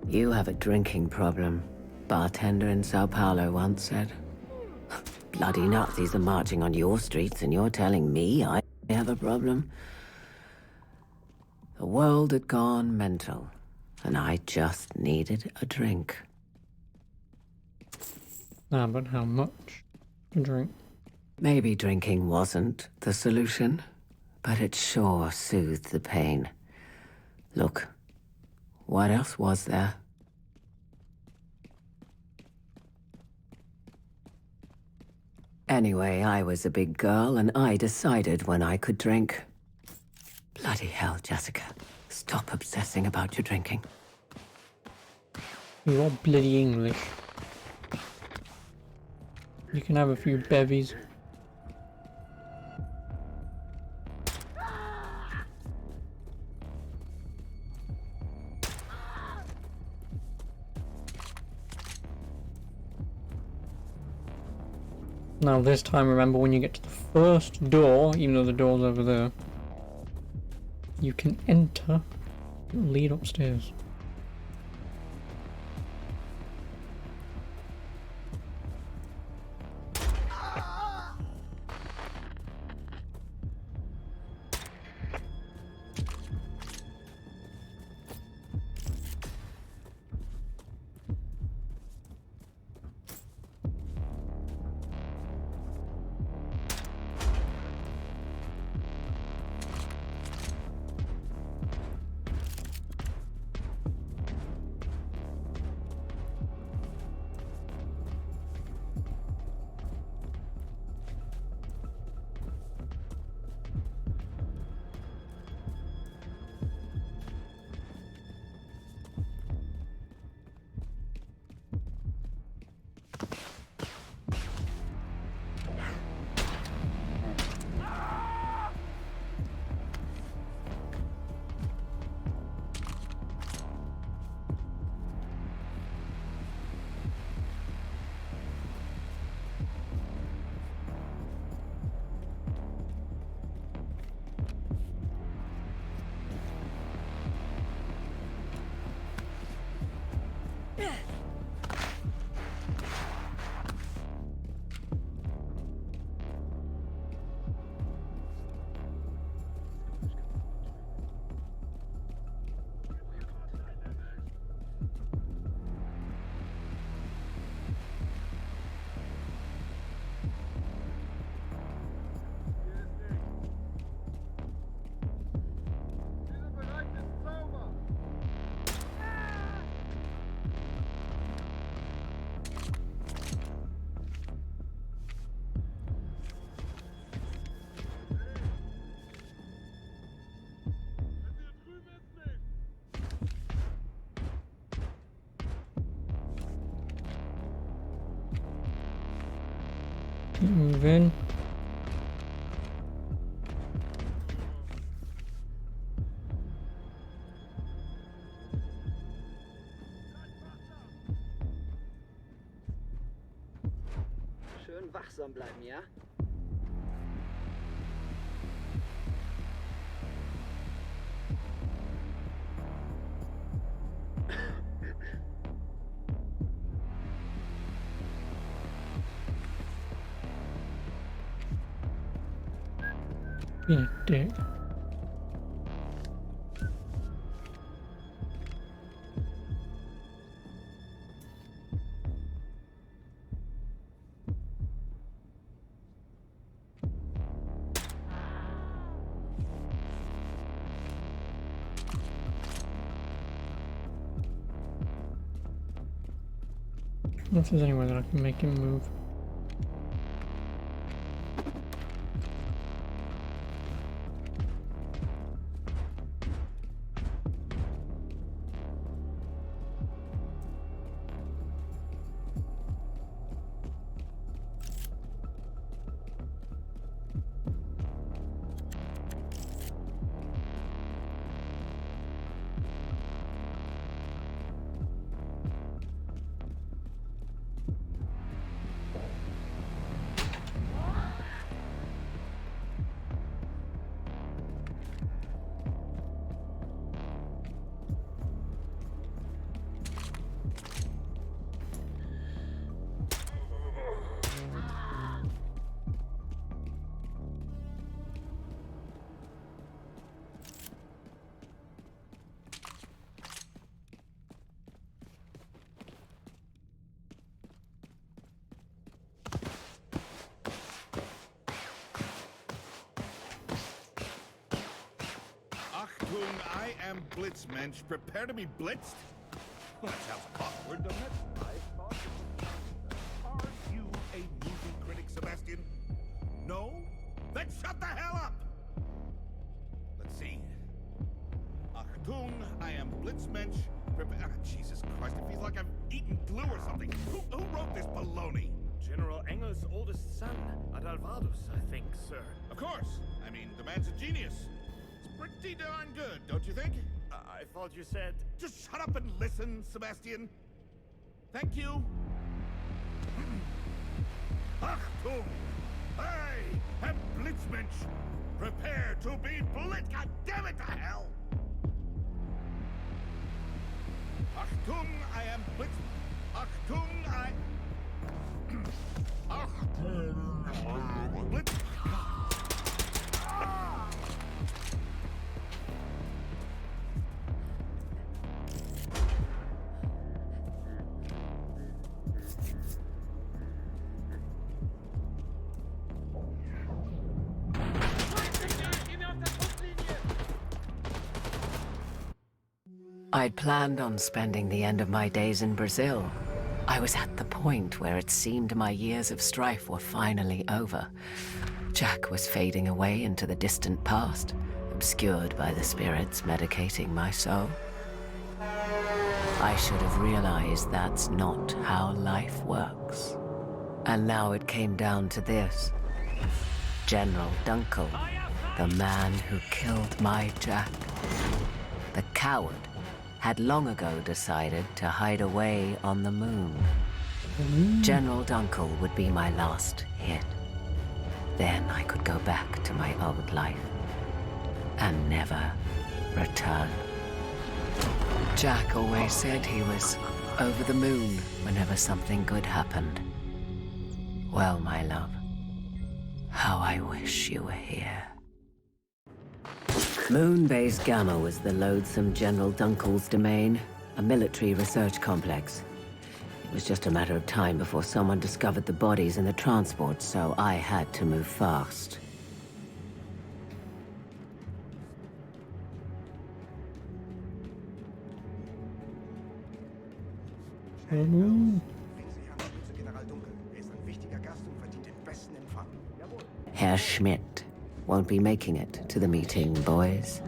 You have a drinking problem, bartender in Sao Paulo once said. Bloody Nazis are marching on your streets and you're telling me I have a problem? The world had gone mental, and I just needed a drink. Ah, but how much to drink? Maybe drinking wasn't the solution, but it sure soothed the pain. Look, what else was there? Anyway, I was a big girl, and I decided when I could drink. Bloody hell, Jessica. Stop obsessing about your drinking. You're all bloody English. You can have a few bevies. Now this time, remember, when you get to the first door, even though the door's over there, you can enter, it'll lead upstairs. Move in. Schön wachsam bleiben, ja? Being a dick. I don't know if there's any way that I can make him move. I am Blitzmensch. Prepare to be blitzed? Well, that sounds awkward, doesn't it? Are you a movie critic, Sebastian? No? Then shut the hell up! Let's see. Achtung, I am Blitzmensch. Jesus Christ, it feels like I've eaten glue or something. Who wrote this baloney? General Engel's oldest son, Adalvadus, I think, sir. Of course. I mean, the man's a genius. It's pretty darn good, don't you think? I thought you said... Just shut up and listen, Sebastian. Thank you. Achtung! I am Blitzmensch. Prepare to be blitz. God damn it to hell! Achtung, I am Blitz. Achtung, I... Achtung, Blitz. I'd planned on spending the end of my days in Brazil. I was at the point where it seemed my years of strife were finally over. Jack was fading away into the distant past, obscured by the spirits medicating my soul. I should have realized that's not how life works. And now it came down to this. General Dunkel, the man who killed my Jack. The coward had long ago decided to hide away on the moon. General Dunkel would be my last hit. Then I could go back to my old life and never return. Jack always said he was over the moon whenever something good happened. Well, my love, how I wish you were here. Moonbase Gamma was the loathsome General Dunkel's domain, a military research complex. It was just a matter of time before someone discovered the bodies in the transport, so I had to move fast. Herr Schmidt won't be making it to the meeting, boys.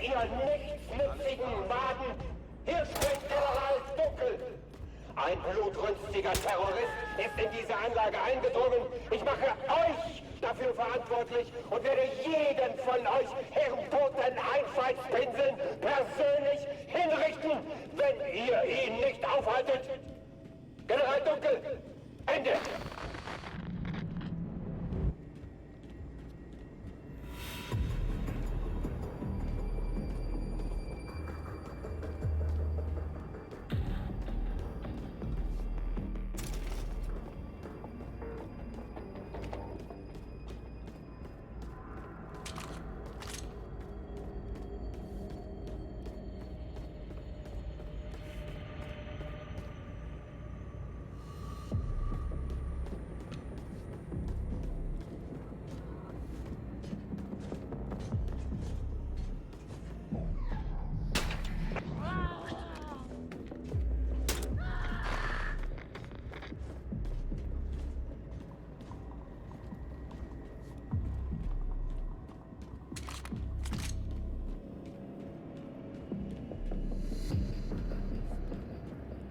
Ihr nichtsnützigen Maden! Hier spricht General Dunkel! Ein blutrünstiger Terrorist ist in diese Anlage eingedrungen. Ich mache euch dafür verantwortlich und werde jeden von euch hirntoten Einfallspinseln persönlich hinrichten, wenn ihr ihn nicht aufhaltet. General Dunkel, Ende!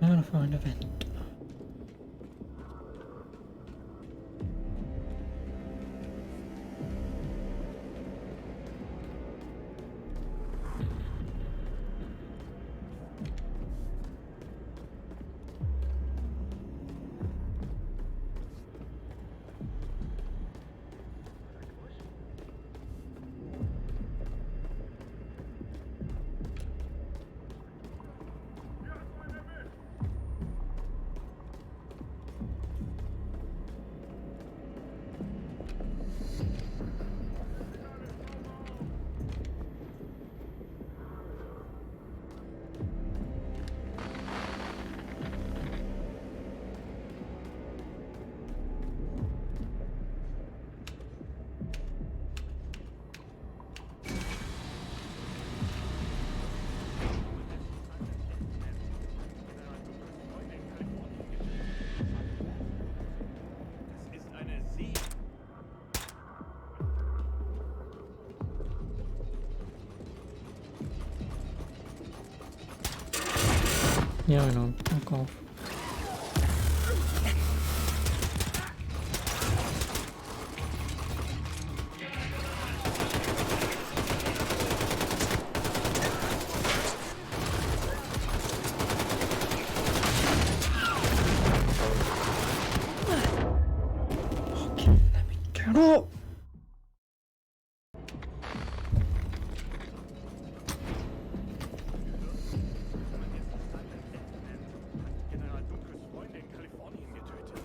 I'm gonna find a vent. Yeah, I know. Fuck off. Get up! General Dunkels Freunde in Kalifornien getötet.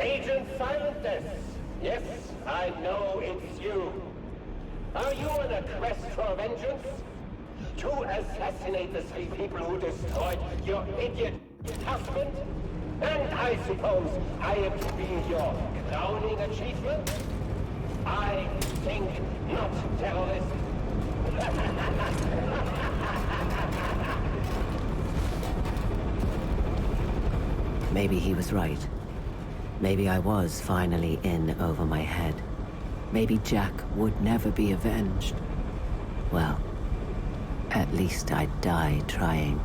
Agent Scientist! Yes, I know it's you. Are you on a quest for vengeance? To assassinate the 3 people who destroyed your idiot husband? And I suppose I am to be your crowning achievement? I think not, terrorist. Maybe he was right. Maybe I was finally in over my head. Maybe Jack would never be avenged. Well, at least I'd die trying.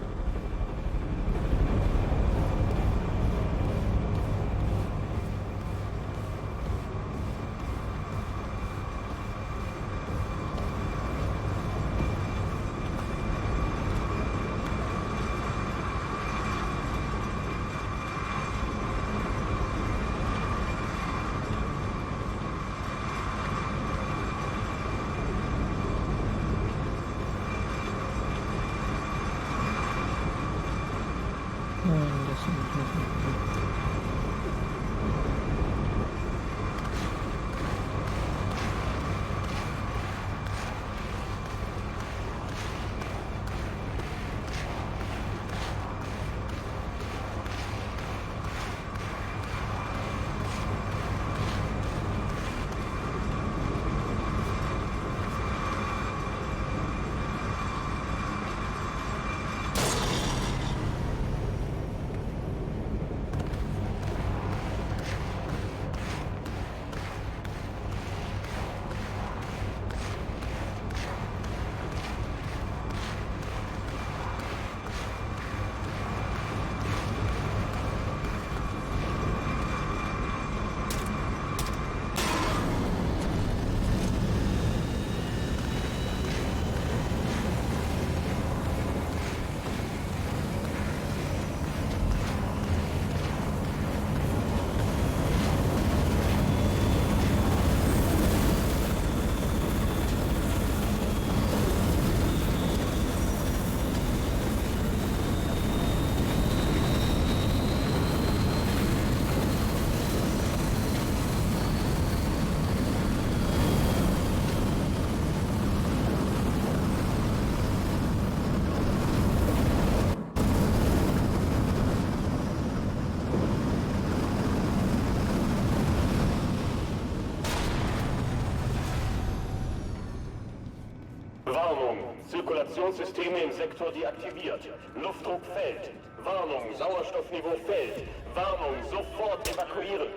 Zirkulationssysteme im Sektor deaktiviert. Luftdruck fällt. Warnung, Sauerstoffniveau fällt. Warnung, sofort evakuieren.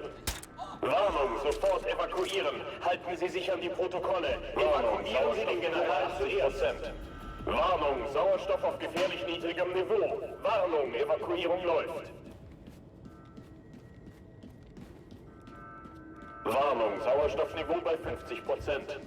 Warnung, sofort evakuieren. Halten Sie sich an die Protokolle. Evakuieren Sie den General zuerst. Warnung, Sauerstoff auf gefährlich niedrigem Niveau. Warnung, Evakuierung läuft. Warnung, Sauerstoffniveau bei 50%.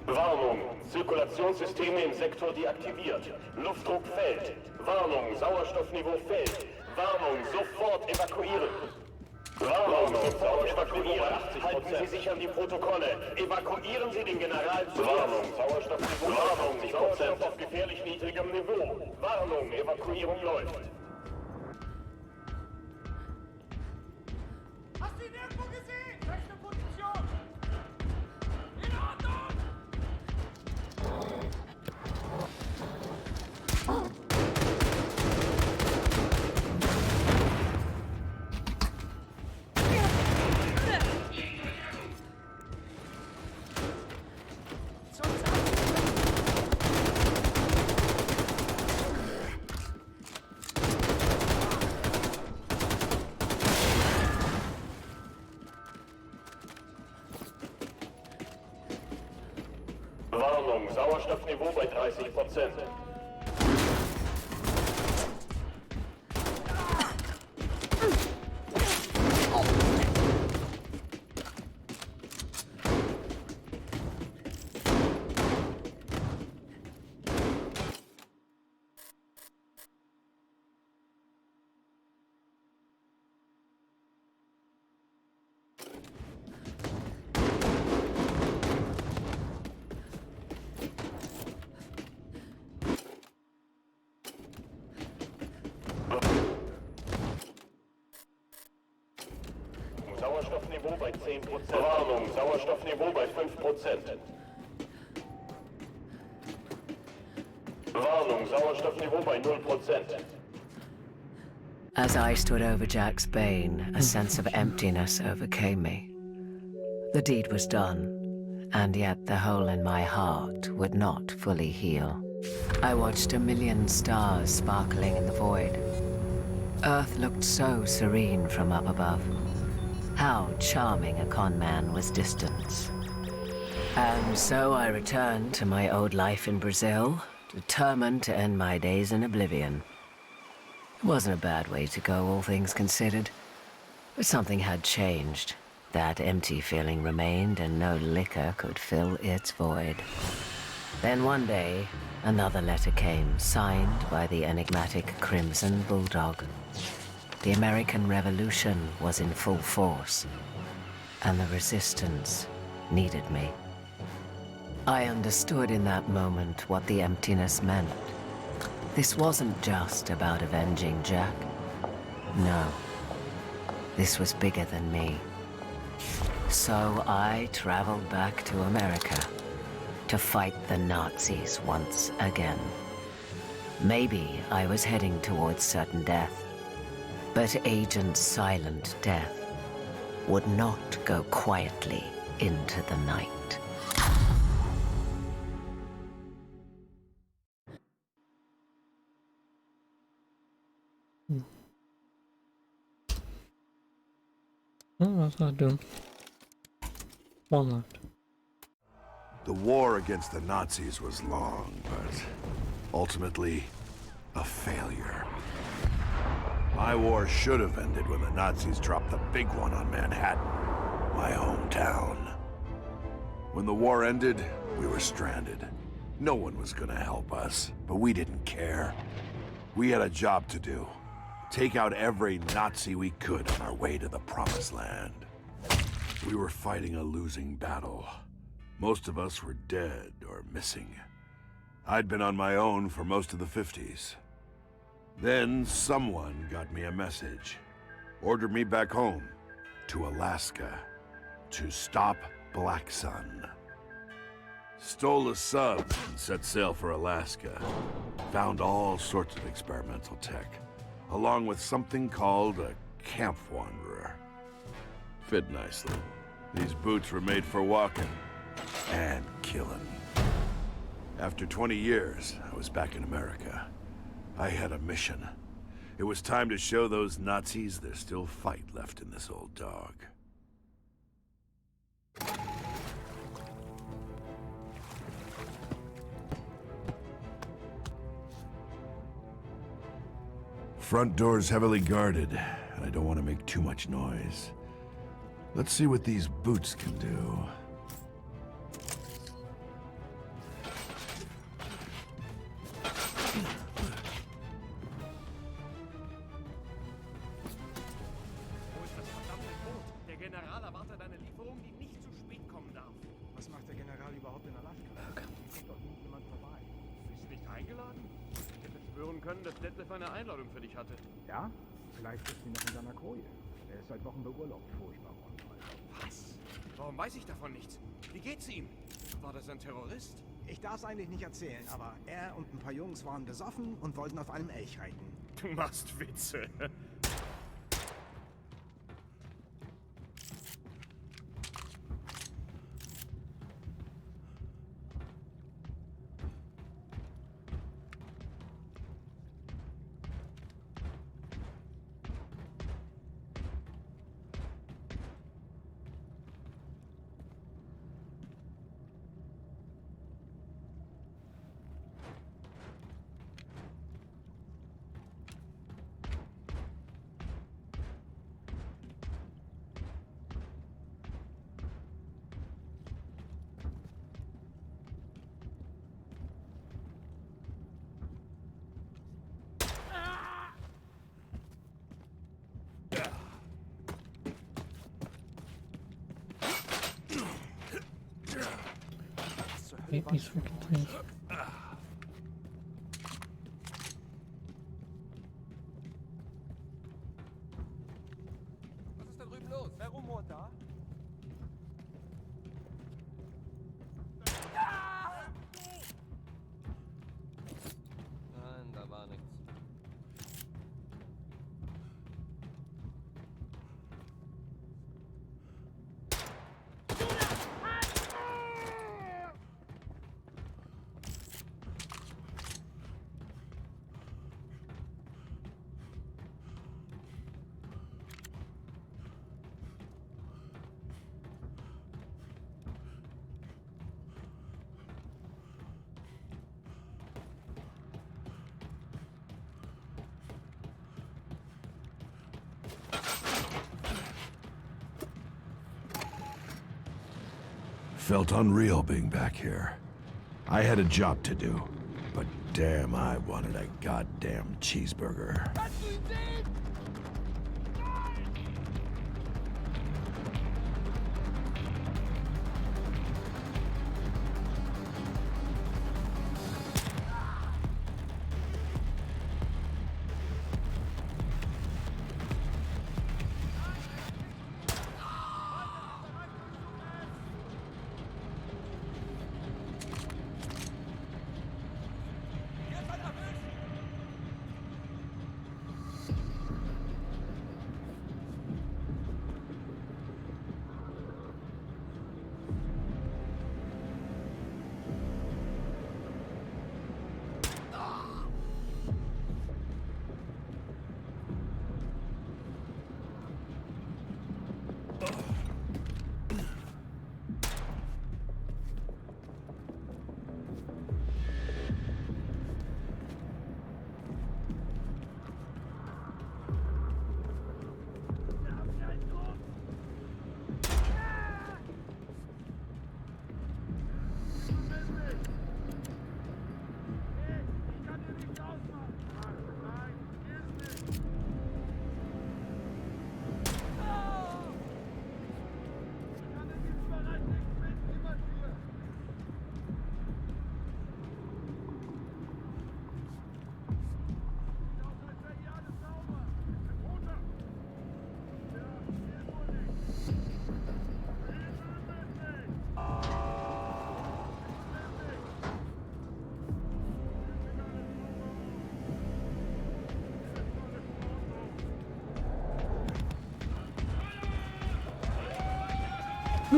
Warnung, Zirkulationssysteme im Sektor deaktiviert. Luftdruck fällt. Warnung, Sauerstoffniveau fällt. Warnung, sofort evakuieren. Warnung, sofort evakuieren. Halten Sie sich an die Protokolle. Evakuieren Sie den General zuerst. Warnung, Sauerstoffniveau. Warnung, Sauerstoff auf gefährlich niedrigem Niveau. Warnung, Evakuierung läuft. Hast du ihn irgendwo gesehen? Rechte Position! In Ordnung! Warnung, Sauerstoffniveau bei 30%. Sauerstoffniveau bei 10%. Warnung, Sauerstoffniveau bei 5%. Warnung, Sauerstoffniveau bei 0%. As I stood over Jack's bane, a sense of emptiness overcame me. The deed was done, and yet the hole in my heart would not fully heal. I watched a million stars sparkling in the void. Earth looked so serene from up above. How charming a con man was distance. And so I returned to my old life in Brazil, determined to end my days in oblivion. It wasn't a bad way to go, all things considered. But something had changed. That empty feeling remained, and no liquor could fill its void. Then one day, another letter came, signed by the enigmatic Crimson Bulldog. The American Revolution was in full force, and the resistance needed me. I understood in that moment what the emptiness meant. This wasn't just about avenging Jack. No, this was bigger than me. So I traveled back to America to fight the Nazis once again. Maybe I was heading towards certain death, but Agent Silent Death would not go quietly into the night. Oh, that's not done. One left. The war against the Nazis was long, but ultimately a failure. My war should have ended when the Nazis dropped the big one on Manhattan, my hometown. When the war ended, we were stranded. No one was gonna help us, but we didn't care. We had a job to do. Take out every Nazi we could on our way to the Promised Land. We were fighting a losing battle. Most of us were dead or missing. I'd been on my own for most of the 50s. Then someone got me a message. Ordered me back home, to Alaska, to stop Black Sun. Stole a sub and set sail for Alaska. Found all sorts of experimental tech, along with something called a camp wanderer. Fit nicely. These boots were made for walking and killing. After 20 years, I was back in America. I had a mission. It was time to show those Nazis there's still fight left in this old dog. Front door's heavily guarded, and I don't want to make too much noise. Let's see what these boots can do. Wo ist das verdammte Boot? Der General erwartet eine Lieferung, die nicht zu spät kommen darf. Was macht der General überhaupt in Alaska? Hier kommt doch nie jemand vorbei. Bist du nicht eingeladen? Ich hätte schwören können, dass Detlef eine Einladung für dich hatte. Ja? Vielleicht ist sie noch in seiner Koje. Er ist seit Wochen beurlaubt. Furchtbar unfrei. Was? Warum weiß ich davon nichts? Wie geht's ihm? War das ein Terrorist? Ich darf es eigentlich nicht erzählen, aber er und ein paar Jungs waren besoffen und wollten auf einem Elch reiten. Du machst Witze. Hate these freaking things. Was ist da drüben los? Wer rumort da? Nein, da war nichts. Felt unreal being back here. I had a job to do, but damn, I wanted a goddamn cheeseburger.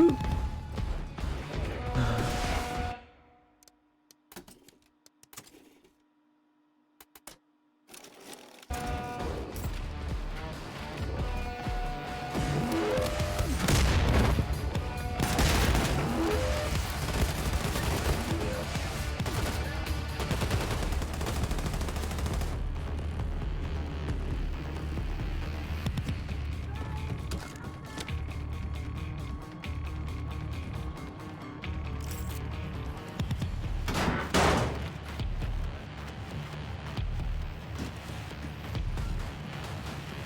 Woohoo!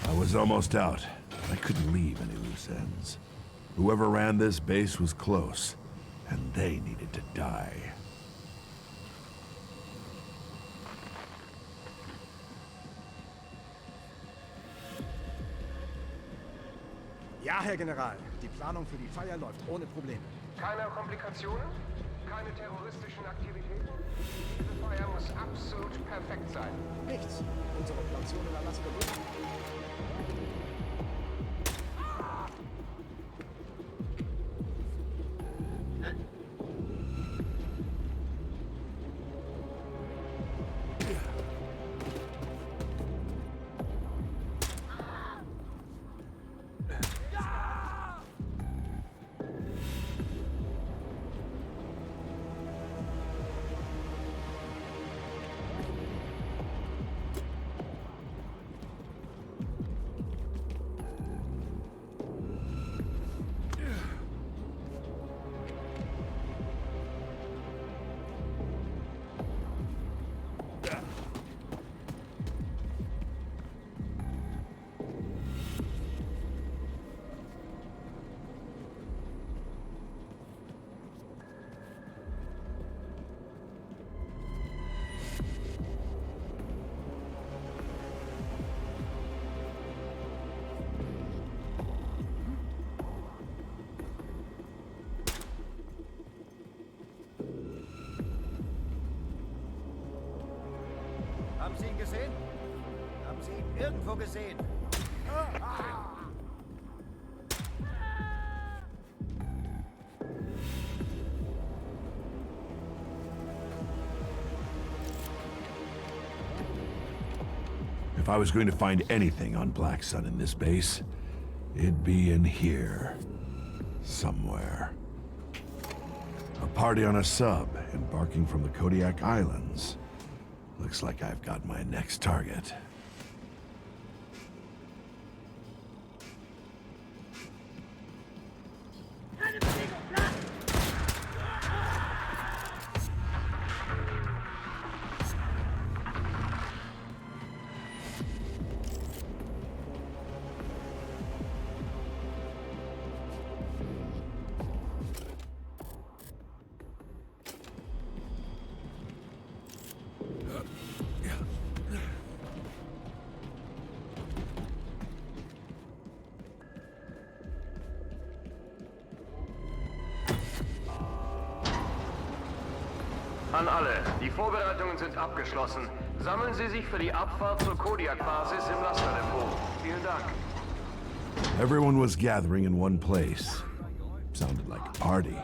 I was almost out. I couldn't leave any loose ends. Whoever ran this base was close, and they needed to die. Ja, Herr General. Die Planung für die Feier läuft ohne Probleme. Keine Komplikationen? Keine terroristischen Aktivitäten? Diese Feier muss absolut perfekt sein. Nichts. Unsere Operation in Alaska wird. Haben Sie ihn gesehen? Haben Sie ihn irgendwo gesehen? If I was going to find anything on Black Sun in this base, it'd be in here. Somewhere. A party on a sub, embarking from the Kodiak Islands. Looks like I've got my next target. An alle, die Vorbereitungen sind abgeschlossen. Sammeln Sie sich für die Abfahrt zur Kodiak-Basis im Lasterdepot. Vielen Dank. Everyone was gathering in one place. Sounded like a party.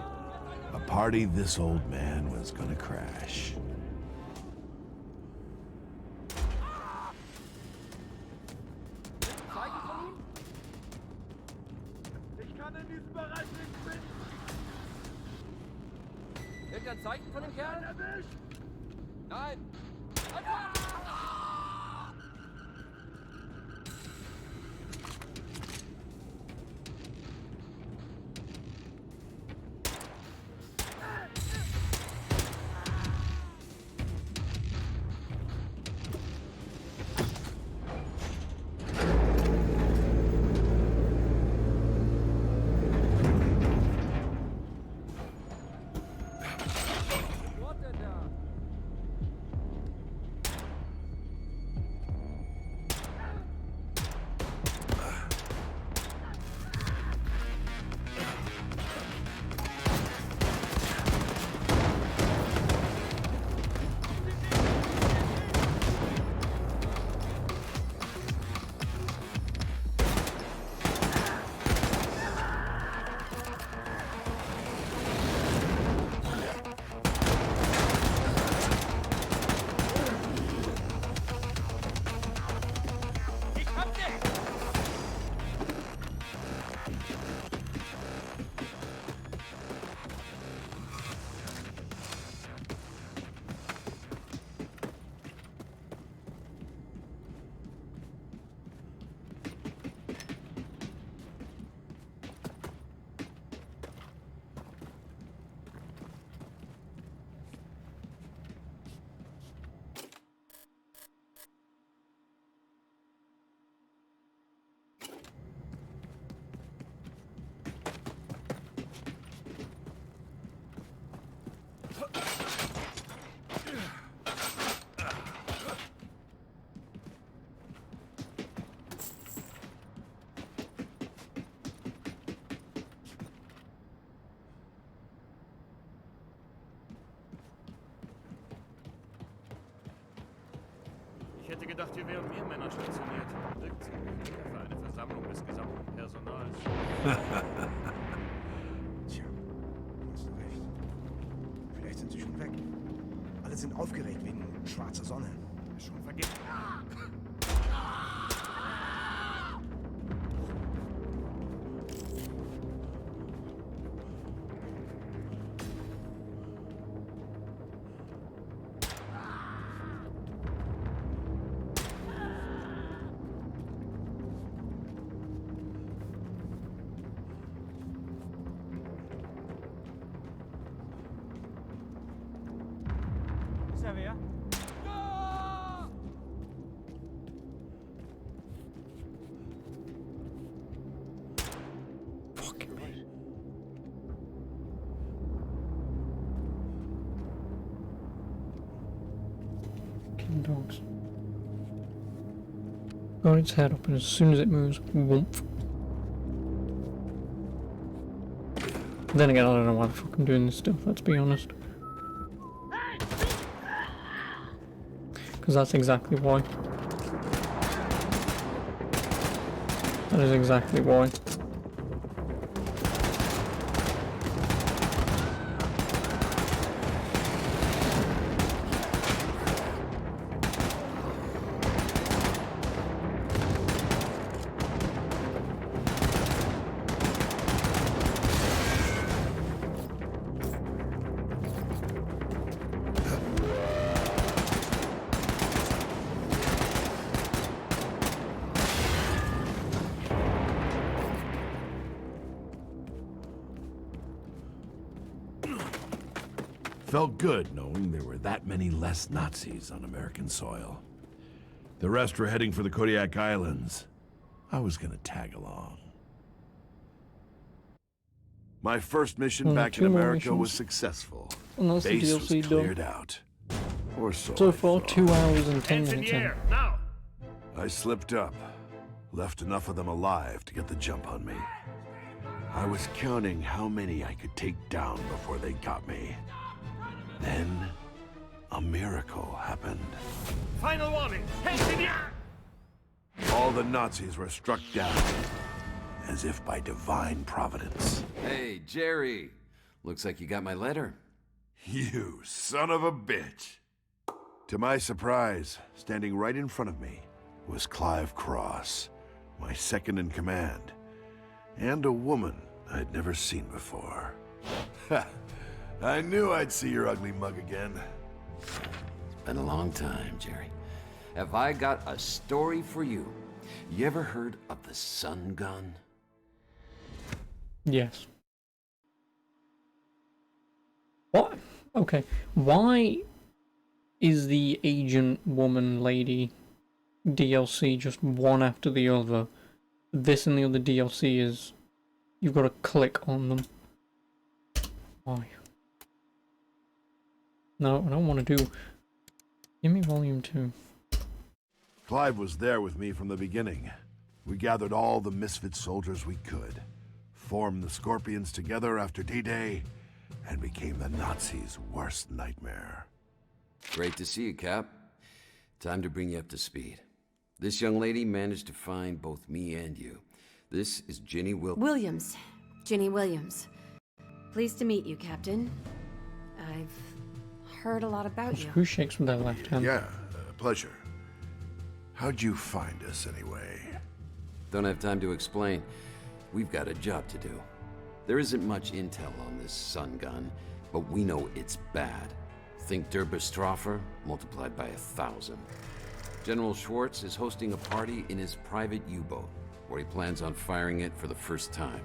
A party this old man was gonna crash. Ich kann in diesem Bereich nichts finden. Irgendein Zeichen von dem Kerl? Erwischt! Nein! hätte gedacht, hier wären mehr Männer stationiert. Wirkt ziemlich leer für eine Versammlung des gesamten Personals. Tja, hast du recht. Vielleicht sind sie schon weg. Alle sind aufgeregt wegen schwarzer Sonne. Schon vergessen. Ist da wer? Fucking dogs. Got its head up, and as soon as it moves, whoomp. Then again, I don't know why the fuck I'm doing this stuff, let's be honest. Because that's exactly why. That is exactly why. Felt good knowing there were that many less Nazis on American soil. The rest were heading for the Kodiak Islands. I was gonna tag along. My first mission back in America was successful. Unless the Base was DLC cleared done. out. Or so So I far, thought. 2 hours and 10 Hands in minutes the in. air, now! I slipped up. Left enough of them alive to get the jump on me. I was counting how many I could take down before they got me. Then, a miracle happened. Final warning! Hands in the air! All the Nazis were struck down, as if by divine providence. Hey, Jerry. Looks like you got my letter. You son of a bitch! To my surprise, standing right in front of me was Clive Cross, my second in command, and a woman I'd never seen before. Ha! I knew I'd see your ugly mug again. It's been a long time, Jerry. Have I got a story for you? You ever heard of the sun gun? Yes. What? Okay. Why is the agent woman lady DLC just one after the other? This and the other DLC is you've got to click on them. Why? No, I don't want to do. Give me volume 2. Clive was there with me from the beginning. We gathered all the misfit soldiers we could, formed the Scorpions together after D-Day, and became the Nazis' worst nightmare. Great to see you, Cap. Time to bring you up to speed. This young lady managed to find both me and you. This is Ginny Williams. Ginny Williams. Pleased to meet you, Captain. I've heard a lot about you. Who shakes with their left hand? Yeah, pleasure. How'd you find us, anyway? Don't have time to explain. We've got a job to do. There isn't much intel on this sun gun, but we know it's bad. Think Derbestroffer multiplied by 1,000. General Schwartz is hosting a party in his private U-boat, where he plans on firing it for the first time.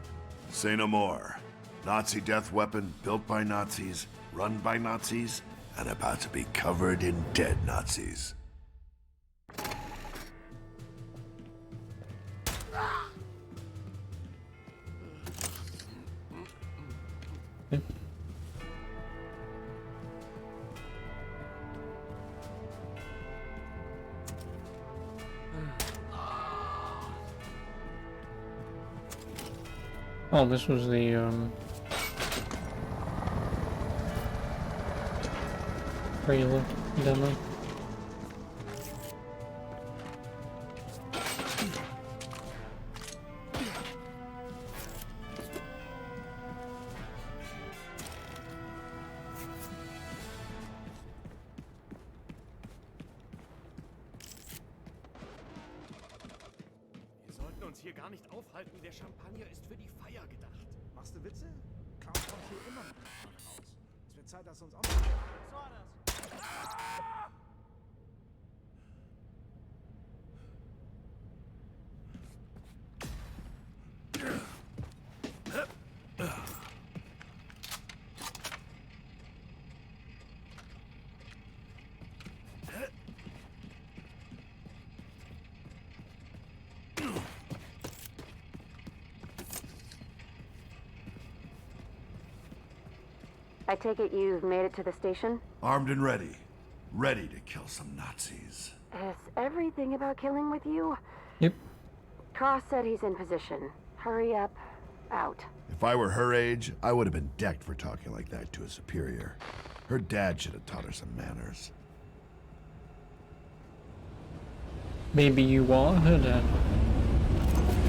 Say no more. Nazi death weapon built by Nazis, run by Nazis, and about to be covered in dead Nazis. Oh, this was the trailer demo. hier gar nicht aufhalten. Der Champagner ist für die Feier gedacht. Machst du Witze? Clown kommt hier immer mit dem Tag raus. Es wird Zeit, dass du uns auch mal... So war das. I take it you've made it to the station? Armed and ready. Ready to kill some Nazis. Is everything about killing with you? Yep. Cross said he's in position. Hurry up. Out. If I were her age, I would have been decked for talking like that to a superior. Her dad should have taught her some manners. Maybe you are her dad.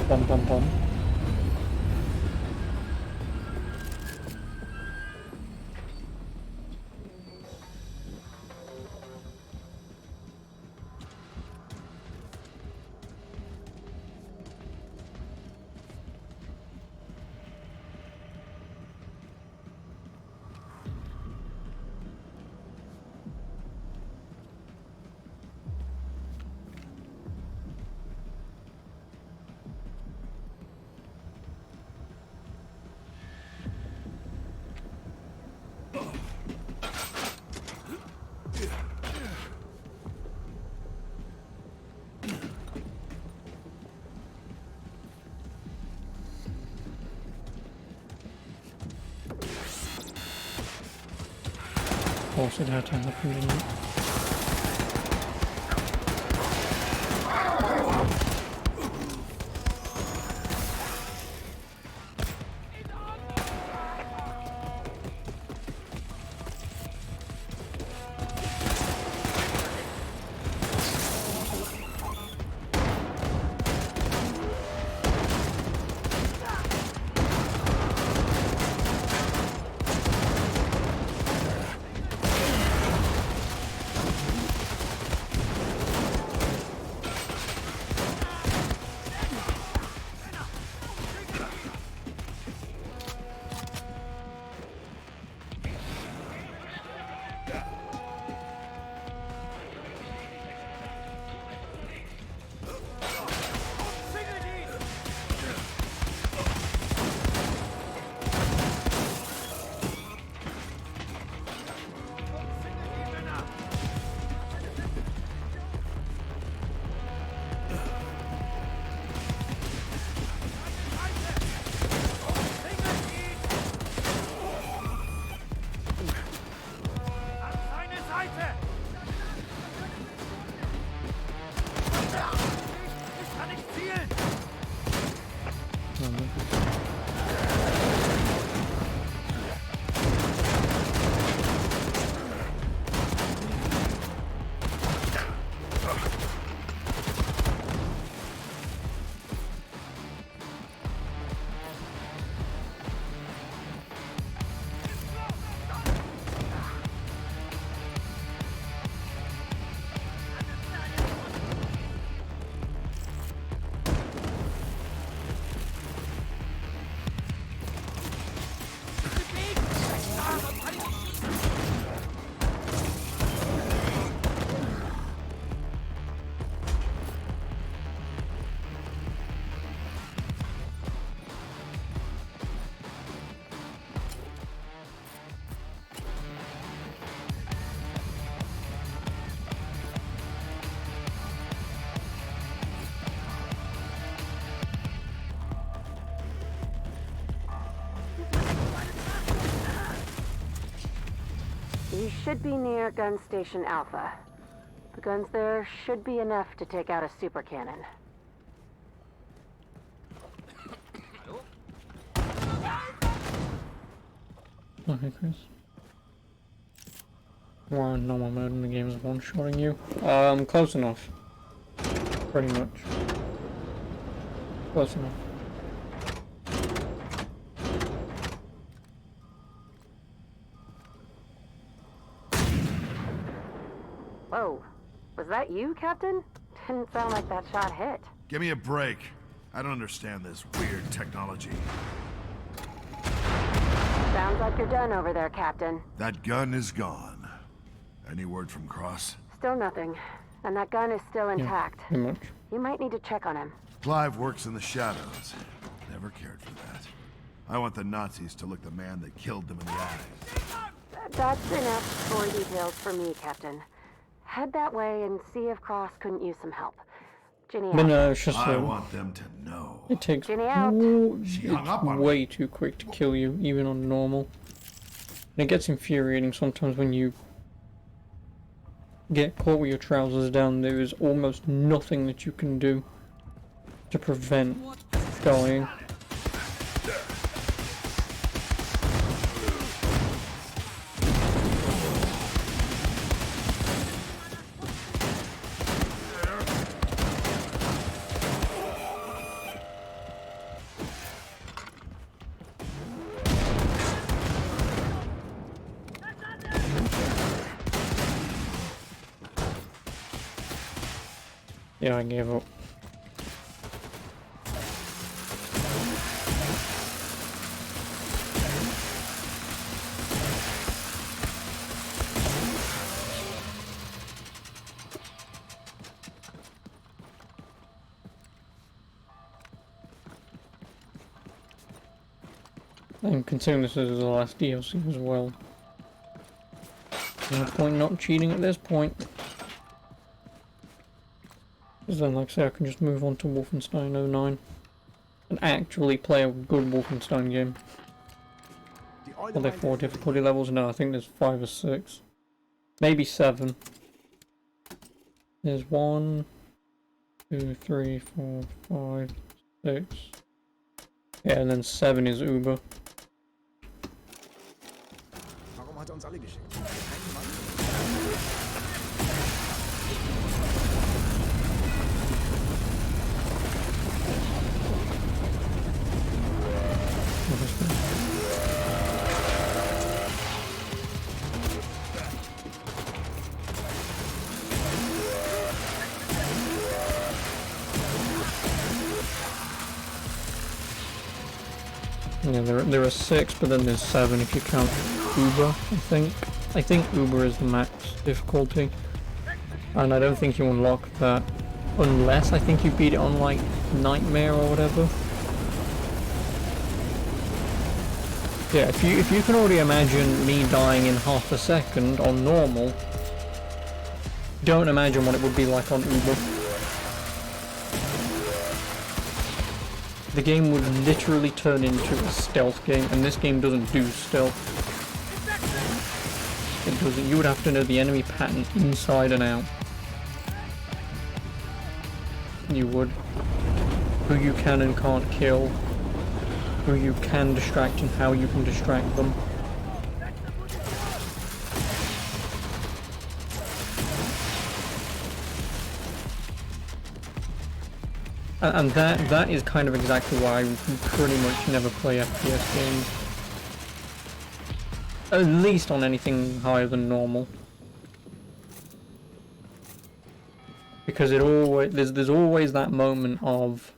Bum bum bum. Of course it had to happen, didn't it? You should be near Gun Station Alpha. The guns there should be enough to take out a super cannon. Okay, Chris. Well, normal mode in the game is one-shotting you. Close enough. Pretty much. Close enough. Whoa. Was that you, Captain? Didn't sound like that shot hit. Give me a break. I don't understand this weird technology. Sounds like you're done over there, Captain. That gun is gone. Any word from Cross? Still nothing. And that gun is still intact. Pretty much. You might need to check on him. Clive works in the shadows. Never cared for that. I want the Nazis to look the man that killed them in the eye. That's enough story details for me, Captain. Head that way and see if Cross couldn't use some help. Ginny out. No, it's just I want them to know. It takes Ginny out. it's way too quick to kill you, even on normal. And it gets infuriating sometimes when you get caught with your trousers down. There is almost nothing that you can do to prevent dying. Yeah, I gave up. And considering this is the last DLC as well, no point not cheating at this point. Because then, like I say, I can just move on to Wolfenstein 09 and actually play a good Wolfenstein game. Are there 4 difficulty levels? No, I think there's 5 or 6. Maybe 7. There's 1, 2, 3, 4, 5, 6. Yeah, and then 7 is Uber. Warum hat er uns alle geschickt? Yeah, there are 6, but then there's 7 if you count Uber, I think. I think Uber is the max difficulty. And I don't think you unlock that unless I think you beat it on like Nightmare or whatever. Yeah, if you can already imagine me dying in half a second on normal, don't imagine what it would be like on Uber. The game would literally turn into a stealth game, and this game doesn't do stealth. It doesn't. You would have to know the enemy pattern inside and out. You would. Who you can and can't kill. Who you can distract and how you can distract them. And that is kind of exactly why I pretty much never play FPS games. At least on anything higher than normal. Because it always there's always that moment of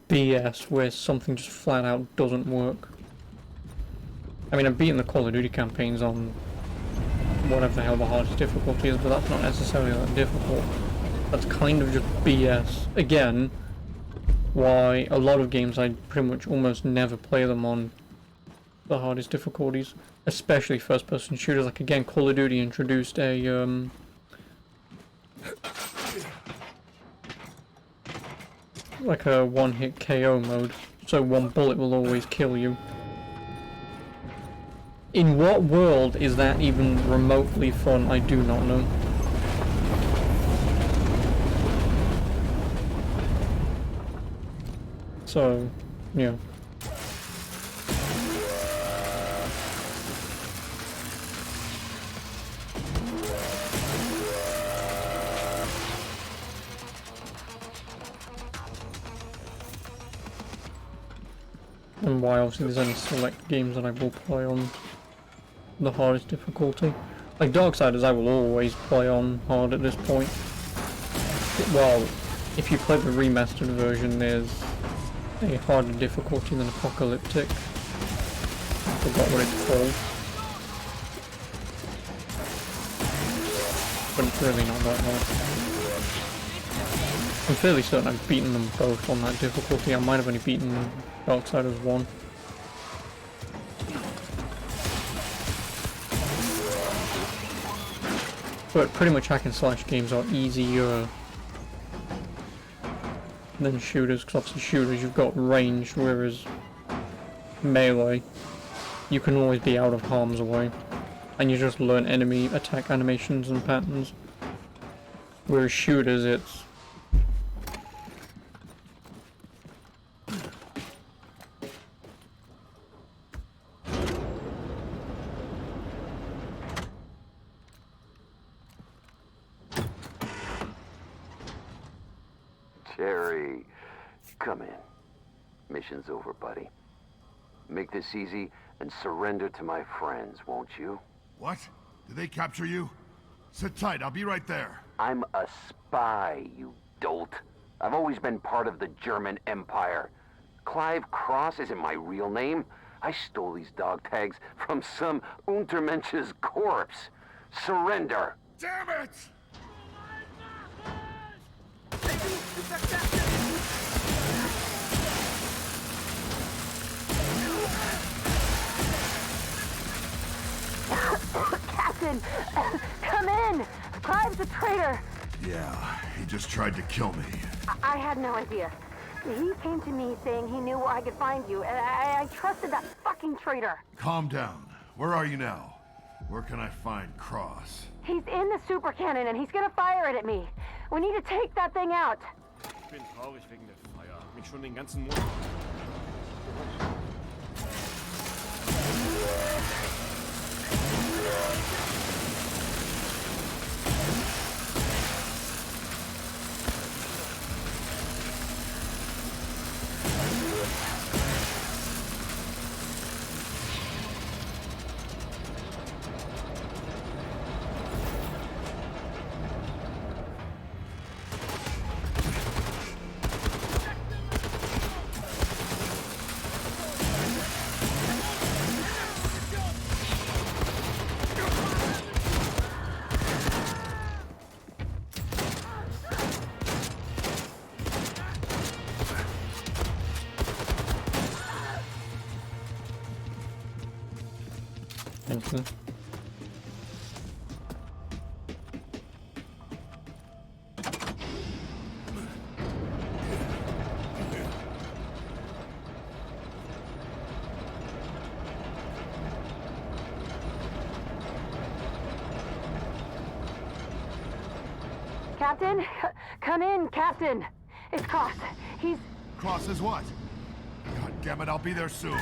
BS where something just flat out doesn't work. I mean, I've beaten the Call of Duty campaigns on whatever the hell the hardest difficulty is, but that's not necessarily that difficult. That's kind of just BS. Again, why a lot of games I pretty much almost never play them on the hardest difficulties, especially first-person shooters. Like again, Call of Duty introduced a like a one-hit KO mode, so one bullet will always kill you. In what world is that even remotely fun? I do not know. So, yeah. And why obviously there's only select games that I will play on the hardest difficulty. Like Darksiders I will always play on hard at this point. Well, if you play the remastered version, there's a harder difficulty than Apocalyptic. I forgot what it's called. But it's really not that hard. I'm fairly certain I've beaten them both on that difficulty. I might have only beaten Darksiders 1. But pretty much hack and slash games are easier than shooters, because obviously shooters you've got range, whereas melee you can always be out of harm's way and you just learn enemy attack animations and patterns, whereas shooters it's Jerry, come in. Mission's over, buddy. Make this easy and surrender to my friends, won't you? What? Did they capture you? Sit tight, I'll be right there. I'm a spy, you dolt. I've always been part of the German Empire. Clive Cross isn't my real name. I stole these dog tags from some Untermensch's corpse. Surrender! Damn it! Captain, come in. Clive's a traitor. Yeah, he just tried to kill me. I had no idea. He came to me saying he knew I could find you, and I trusted that fucking traitor. Calm down. Where are you now? Where can I find Cross? He's in the super cannon, and he's gonna fire it at me. We need to take that thing out. Ich bin traurig wegen der Feier. Mich schon den ganzen Monat. Thank you. Captain, come in, Captain. It's Cross. He's... Cross is what? God damn it, I'll be there soon.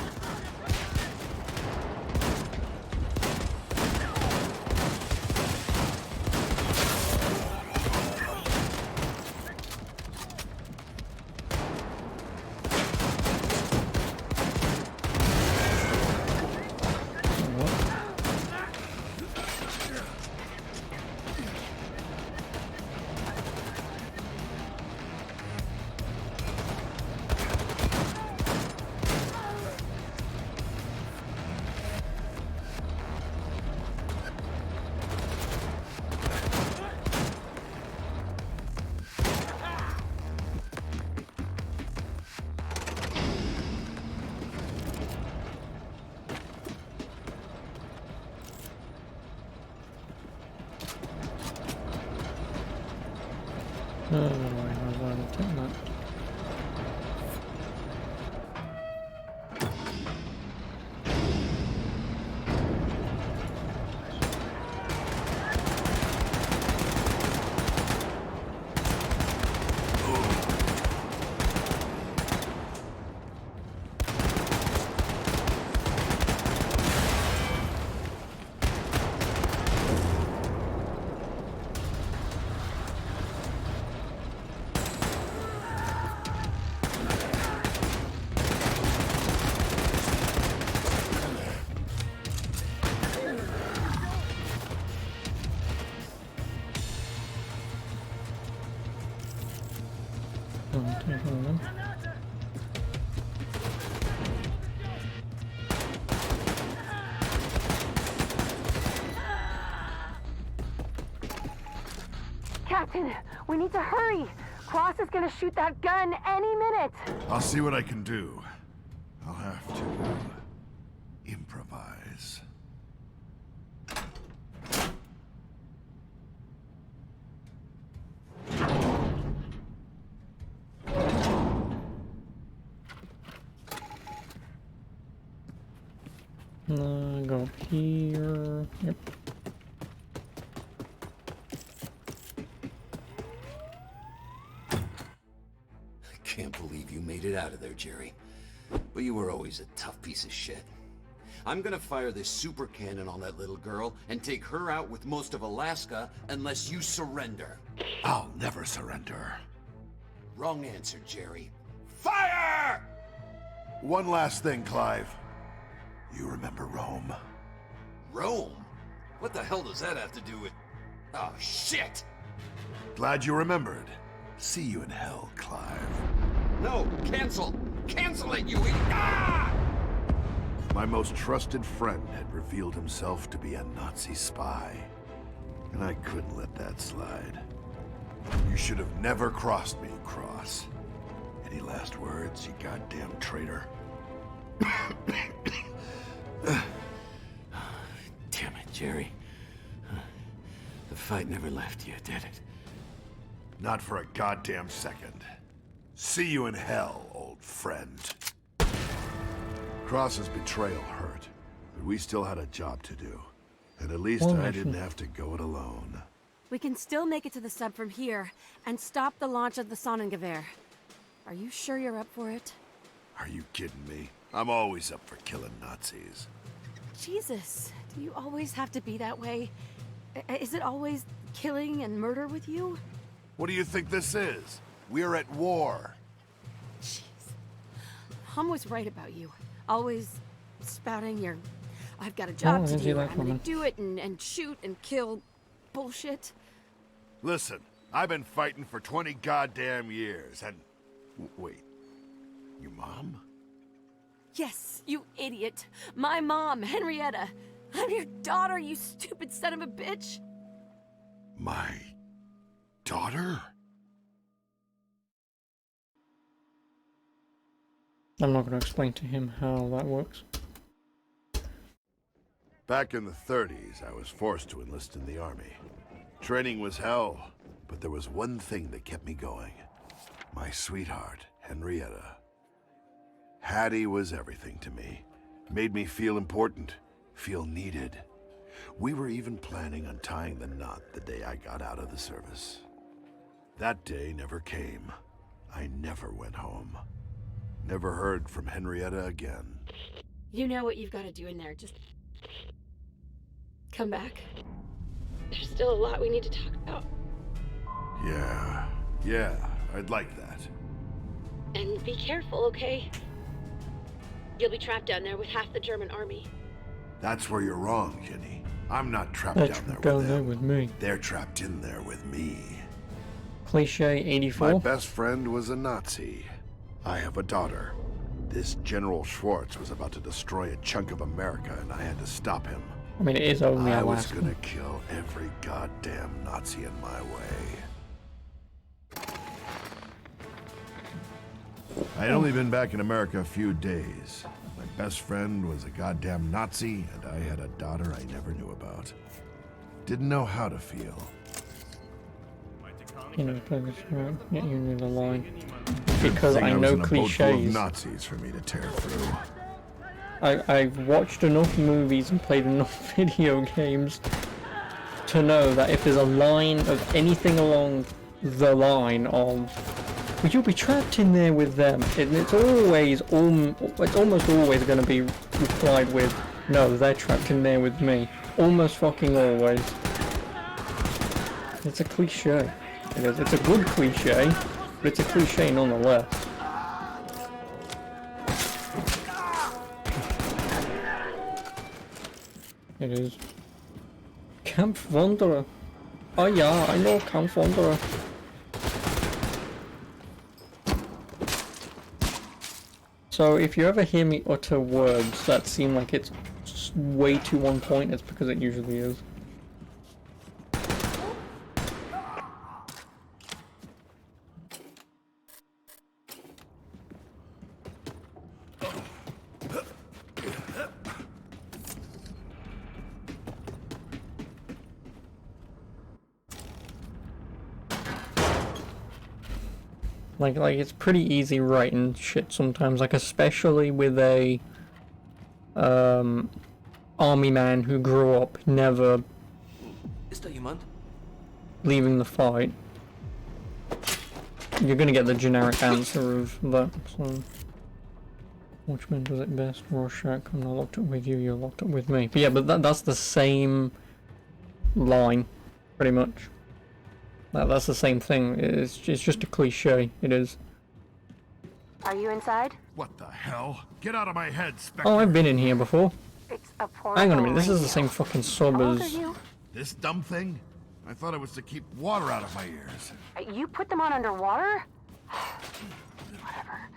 Oh, I will take that. I'll take all of them. Captain, we need to hurry. Cross is gonna shoot that gun any minute. I'll see what I can do. I'll have to improvise. Go up here. Yep. I can't believe you made it out of there, Jerry. But you were always a tough piece of shit. I'm gonna fire this super cannon on that little girl and take her out with most of Alaska unless you surrender. I'll never surrender. Wrong answer, Jerry. Fire! One last thing, Clive. You remember Rome? Rome? What the hell does that have to do with... Oh, shit! Glad you remembered. See you in hell, Clive. No, cancel! Cancel it, you idiot! Ah! My most trusted friend had revealed himself to be a Nazi spy. And I couldn't let that slide. You should have never crossed me, Cross. Any last words, you goddamn traitor? Damn it, Jerry. The fight never left you, did it? Not for a goddamn second. See you in hell, old friend. Cross's betrayal hurt, but we still had a job to do. And at least I didn't have to go it alone. We can still make it to the sub from here and stop the launch of the Sonnengewehr. Are you sure you're up for it? Are you kidding me? I'm always up for killing Nazis. Jesus, do you always have to be that way? Is it always killing and murder with you? What do you think this is? We're at war. Jeez. Mom was right about you. Always spouting your, I've got a job to do, I'm gonna do it and shoot and kill bullshit. Listen, I've been fighting for 20 goddamn years, and... Wait, your mom? Yes, you idiot. My mom, Henrietta. I'm your daughter, you stupid son of a bitch. My... daughter? I'm not going to explain to him how that works. Back in the 30s, I was forced to enlist in the army. Training was hell, but there was one thing that kept me going. My sweetheart, Henrietta. Hattie was everything to me. Made me feel important, feel needed. We were even planning on tying the knot the day I got out of the service. That day never came. I never went home. Never heard from Henrietta again. You know what you've got to do in there. Just come back. There's still a lot we need to talk about. Yeah, I'd like that. And be careful, okay? You'll be trapped down there with half the German army. That's where you're wrong, Jenny. I'm not trapped They're down there down with there them. with me. They're trapped in there with me. Cliche 84. My best friend was a Nazi. I have a daughter. This General Schwartz was about to destroy a chunk of America, and I had to stop him. I mean, it is only I was Alaska. gonna kill every goddamn Nazi in my way. I'd only been back in America a few days. My best friend was a goddamn Nazi, and I had a daughter I never knew about. Didn't know how to feel. You know, play this right. Yeah, you knew the line. Because I was know in a boat full of cliches. Nazis for me to tear through. I've watched enough movies and played enough video games to know that if there's a line of anything along the line of, well, you'll be trapped in there with them, and it's almost always going to be replied with, no, they're trapped in there with me. Almost fucking always. It's a cliche. It is. It's a good cliche, but it's a cliche nonetheless. It is. Camp Wanderer. Oh yeah, I know Camp Wanderer. So if you ever hear me utter words that seem like it's way too on point, it's because it usually is. Like it's pretty easy writing shit sometimes, like especially with a army man who grew up never leaving the fight. You're gonna get the generic answer of that, so which one does it best? Rorschach, I'm not locked up with you, you're locked up with me. But yeah, but that's the same line, pretty much. That's the same thing. It's just a cliche. It is. Are you inside? What the hell? Get out of my head, Spectre! Oh, I've been in here before. It's a Hang on a minute, this is the same fucking sub as... This dumb thing? I thought it was to keep water out of my ears. You put them on underwater? Whatever.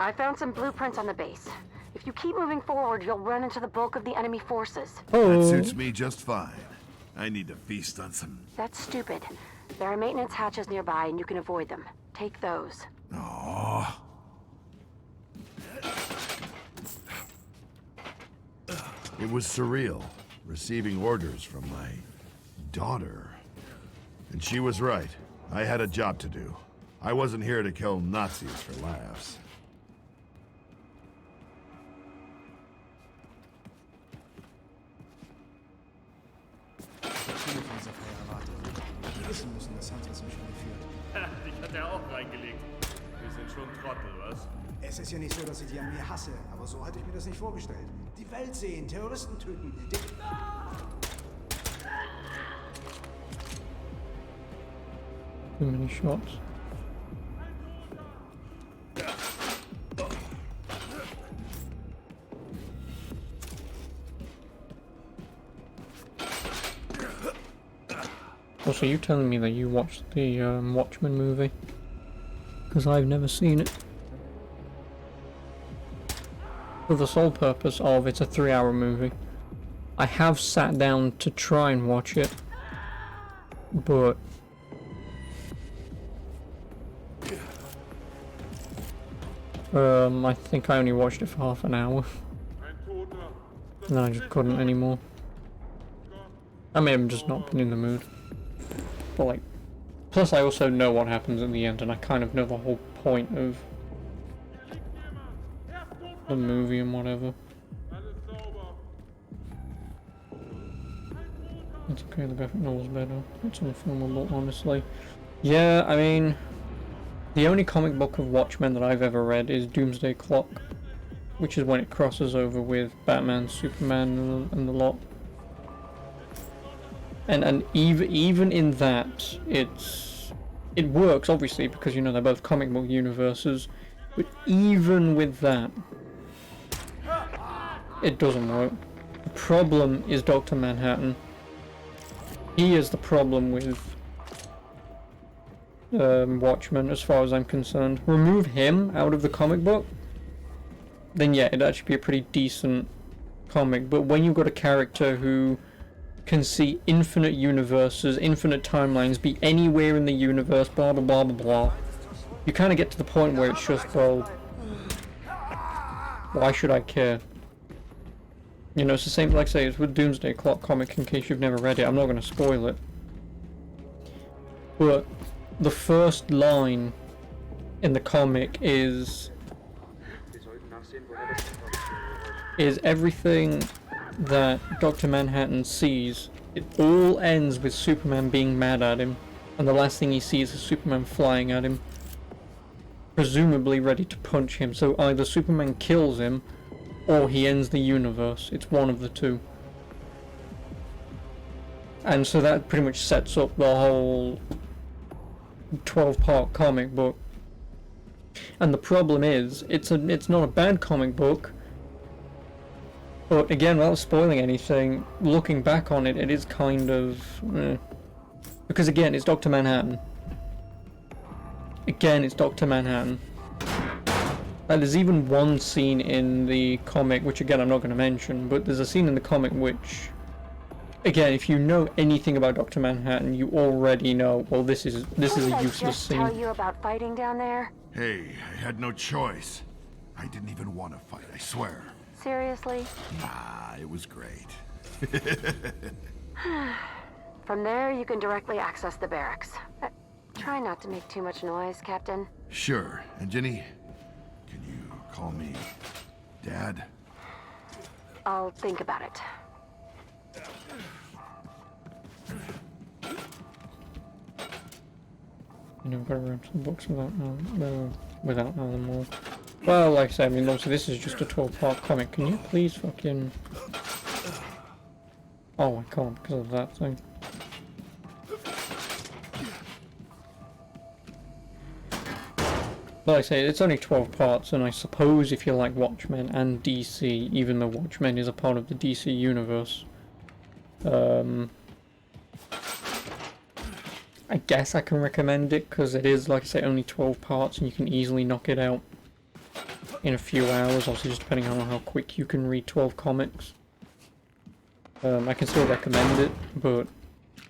I found some blueprints on the base. If you keep moving forward, you'll run into the bulk of the enemy forces. That suits me just fine. I need to feast on some... That's stupid. There are maintenance hatches nearby and you can avoid them. Take those. Aww. It was surreal, receiving orders from my daughter. And she was right. I had a job to do. I wasn't here to kill Nazis for laughs. Wissen müssen, das hat uns schon geführt. Dich hat er auch reingelegt. Wir sind schon Trottel, was? Es ist ja nicht so, dass ich die Armee hasse, aber so hatte ich mir das nicht vorgestellt. Die Welt sehen, Terroristen töten. Too many shots. Also, you telling me that you watched the Watchmen movie? Because I've never seen it. For the sole purpose of it's a 3-hour movie. I have sat down to try and watch it, but I think I only watched it for half an hour. And then I just couldn't anymore. I may have just not been in the mood. But like, plus I also know what happens at the end, and I kind of know the whole point of the movie and whatever. It's okay, the graphic novel's better. It's unfilmable, honestly. Yeah, I mean, the only comic book of Watchmen that I've ever read is Doomsday Clock, which is when it crosses over with Batman, Superman, and the lot. And even in that, it works obviously because you know they're both comic book universes, but even with that, it doesn't work. The problem is Dr. Manhattan. He is the problem with Watchmen, as far as I'm concerned. Remove him out of the comic book, then yeah, it'd actually be a pretty decent comic. But when you've got a character who can see infinite universes, infinite timelines, be anywhere in the universe, blah blah blah blah blah, you kind of get to the point where it's just, well, why should I care? You know, it's the same, like I say, it's with Doomsday Clock comic, in case you've never read it. I'm not going to spoil it. But the first line in the comic is everything that Dr. Manhattan sees. It all ends with Superman being mad at him, and the last thing he sees is Superman flying at him, presumably ready to punch him. So either Superman kills him, or he ends the universe. It's one of the two. And so that pretty much sets up the whole 12-part comic book. And the problem is, it's not a bad comic book, but again, without spoiling anything, looking back on it, it is kind of... Because again, it's Dr. Manhattan. Again, it's Dr. Manhattan. There's even one scene in the comic, which again I'm not going to mention, but there's a scene in the comic which, again, if you know anything about Dr. Manhattan, you already know, well, this is a useless scene. Tell you about fighting down there? Hey, I had no choice. I didn't even want to fight, I swear. Seriously? Nah, it was great. From there, you can directly access the barracks. Try not to make too much noise, Captain. Sure. And Jenny, can you call me Dad? I'll think about it. You know, gotta run to the books without knowing them all. Well, like I said, I mean, obviously this is just a 12-part comic. Can you please fucking... Oh, I can't because of that thing. Like I say, it's only 12 parts, and I suppose if you like Watchmen and DC, even though Watchmen is a part of the DC universe, I guess I can recommend it, because it is, like I say, only 12 parts, and you can easily knock it out in a few hours, obviously just depending on how quick you can read 12 comics. I can still recommend it, but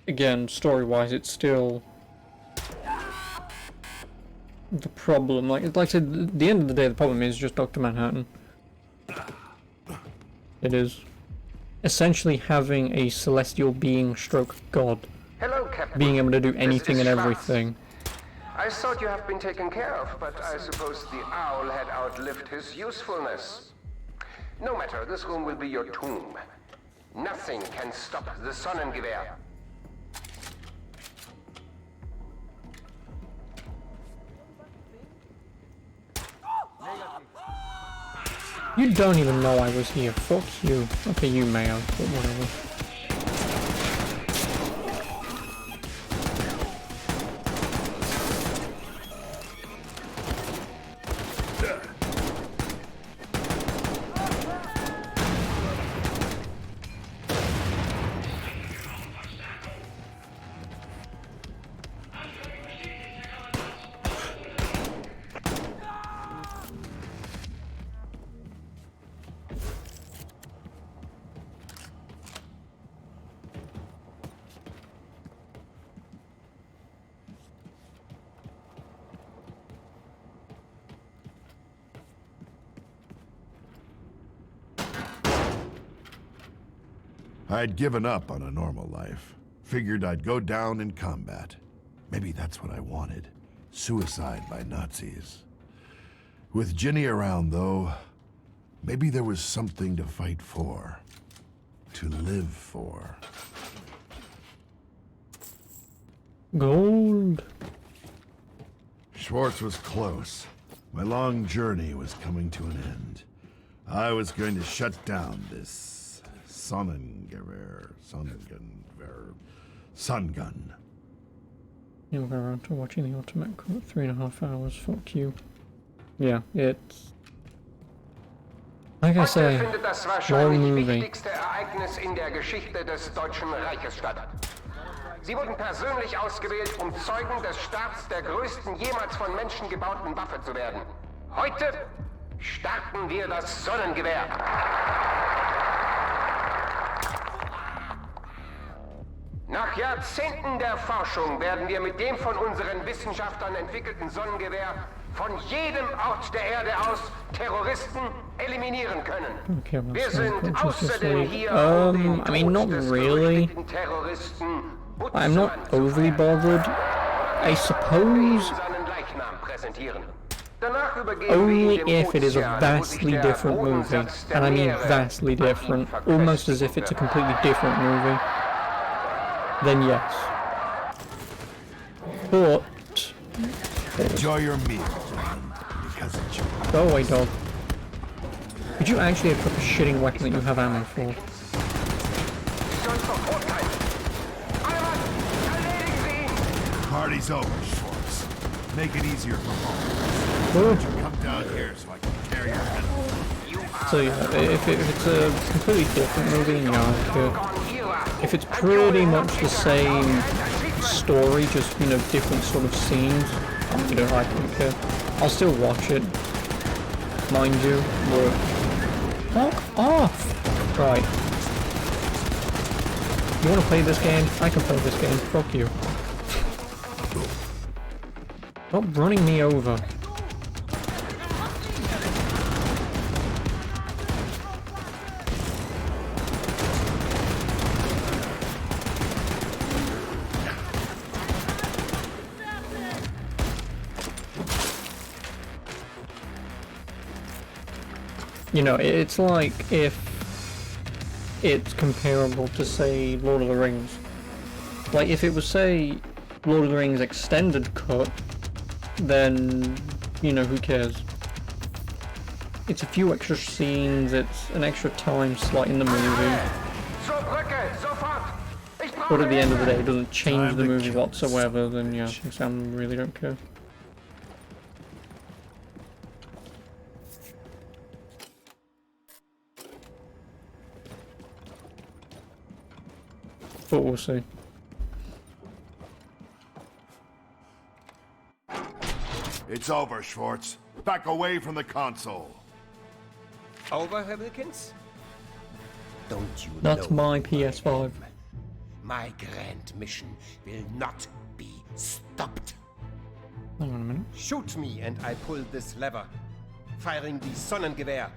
again, story-wise, it's still the problem. Like I said, at the end of the day, the problem is just Dr. Manhattan. It is essentially having a celestial being stroke god. Hello, Captain. Being able to do anything and everything. I thought you have been taken care of, but I suppose the owl had outlived his usefulness. No matter, this room will be your tomb. Nothing can stop the Sonnengewehr. You don't even know I was here. Fuck you. Okay, you may have, but whatever. I'd given up on a normal life. Figured I'd go down in combat. Maybe that's what I wanted. Suicide by Nazis. With Ginny around, though, maybe there was something to fight for. To live for. Gold. Schwartz was close. My long journey was coming to an end. I was going to shut down this sun gun. You'll go around to watching the ultimate 3.5 hours. Fuck you. Yeah, it's... Like I say, findet das long wahrscheinlich movie. wichtigste Ereignis in der Geschichte des Deutschen Reiches statt. Sie wurden persönlich ausgewählt, um Zeugen des Starts der größten jemals von Menschen gebauten Waffe zu werden. Heute starten wir das Sonnengewehr. Nach Jahrzehnten der Forschung werden wir mit dem von unseren Wissenschaftlern entwickelten Sonnengewehr von jedem Ort der Erde aus Terroristen eliminieren können. Okay, Wir sind außerdem hier, I mean, not really. I'm not overly bothered. I suppose only if it is a vastly different movie, and I mean vastly different, almost as if it's a completely different movie, then yes. But... Enjoy your meal, because it's your... Go away, dog. Could you actually equip a shitting weapon that you have ammo for? Party's over, Schwartz. Make it easier for Paul. Why don't you come down here so I can carry your head? So yeah, if it's a completely different movie, you know, if it's pretty much the same story, just, you know, different sort of scenes, you know, I don't care. I'll still watch it. mind you, were... Fuck off! Right. You wanna play this game? I can play this game. Fuck you. Stop running me over. You know, it's like if it's comparable to, say, Lord of the Rings. Like, if it was, say, Lord of the Rings extended cut, then, you know, who cares? It's a few extra scenes, it's an extra time slot in the movie. But at the end of the day, it doesn't change the movie whatsoever, then yeah, I really don't care. But we'll see. It's over, Schwartz. Back away from the console. Over, Hermilkins? Don't you That's know my PS5. My grand mission will not be stopped. Hang on a minute. Shoot me and I pull this lever, firing the Sonnengewehr.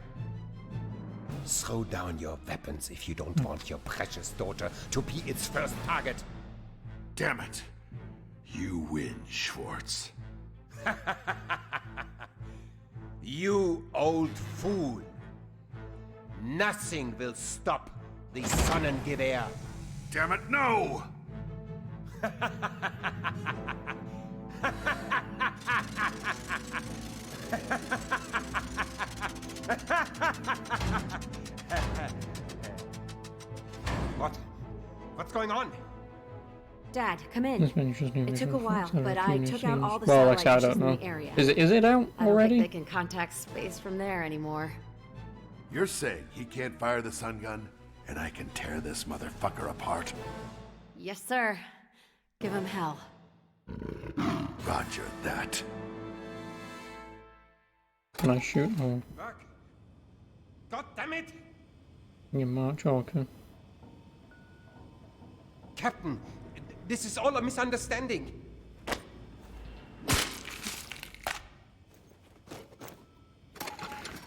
Throw down your weapons if you don't want your precious daughter to be its first target. Damn it. You win, Schwartz. You old fool. Nothing will stop the Sonnengewehr. Damn it, no! What's going on? Dad, come in. It took a while, but I took out all the satellite satellite dishes in the area. Is it out I don't already? think they can contact space from there anymore. You're saying he can't fire the sun gun, and I can tear this motherfucker apart? Yes, sir. Give him hell. Roger that. Can I shoot? Oh. God damn it! You march? Oh, okay. Captain, this is all a misunderstanding.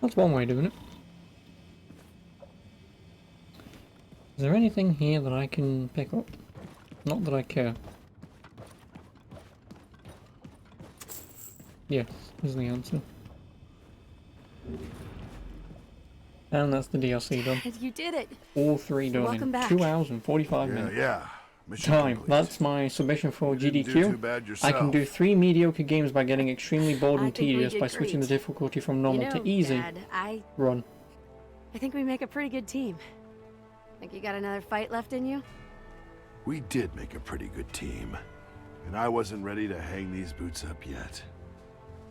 That's one way of doing it. Is there anything here that I can pick up? Not that I care. Yes, is the answer. And that's the DLC done. You did it. All three done Welcome in back. 2 hours and 45 minutes. Yeah. Mission Time. complete. That's my submission for You didn't GDQ. do too bad I can yourself. do 3 mediocre games by getting extremely bored and I think we tedious did by switching the great. difficulty from normal You know, to easy. Dad, I Run. think we make a pretty good team. Think you got another fight left in you? We did make a pretty good team. And I wasn't ready to hang these boots up yet.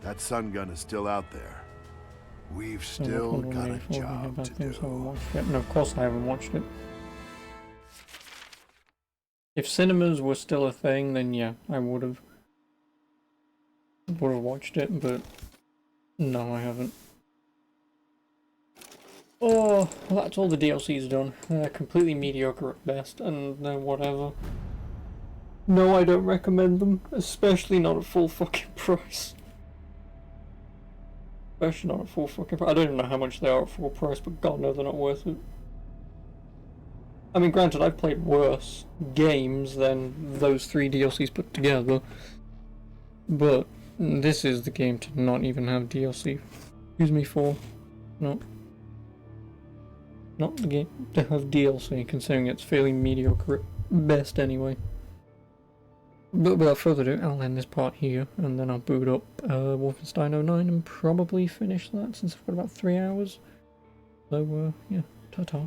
That sun gun is still out there. We've still got a job to do. No, of course I haven't watched it. If cinemas were still a thing, then yeah, I would have watched it, but no, I haven't. Oh, well, that's all the DLC's done. They're completely mediocre at best, and they're whatever. No, I don't recommend them, especially not at full fucking price. Especially not at full fucking price. I don't even know how much they are at full price, but god no, they're not worth it. I mean, granted, I've played worse games than those 3 DLCs put together, but this is the game to not even have DLC. Excuse me for... No. Not the game to have DLC, considering it's fairly mediocre at best anyway. But without further ado, I'll end this part here, and then I'll boot up Wolfenstein 09 and probably finish that, since I've got about 3 hours. So, yeah, ta-ta.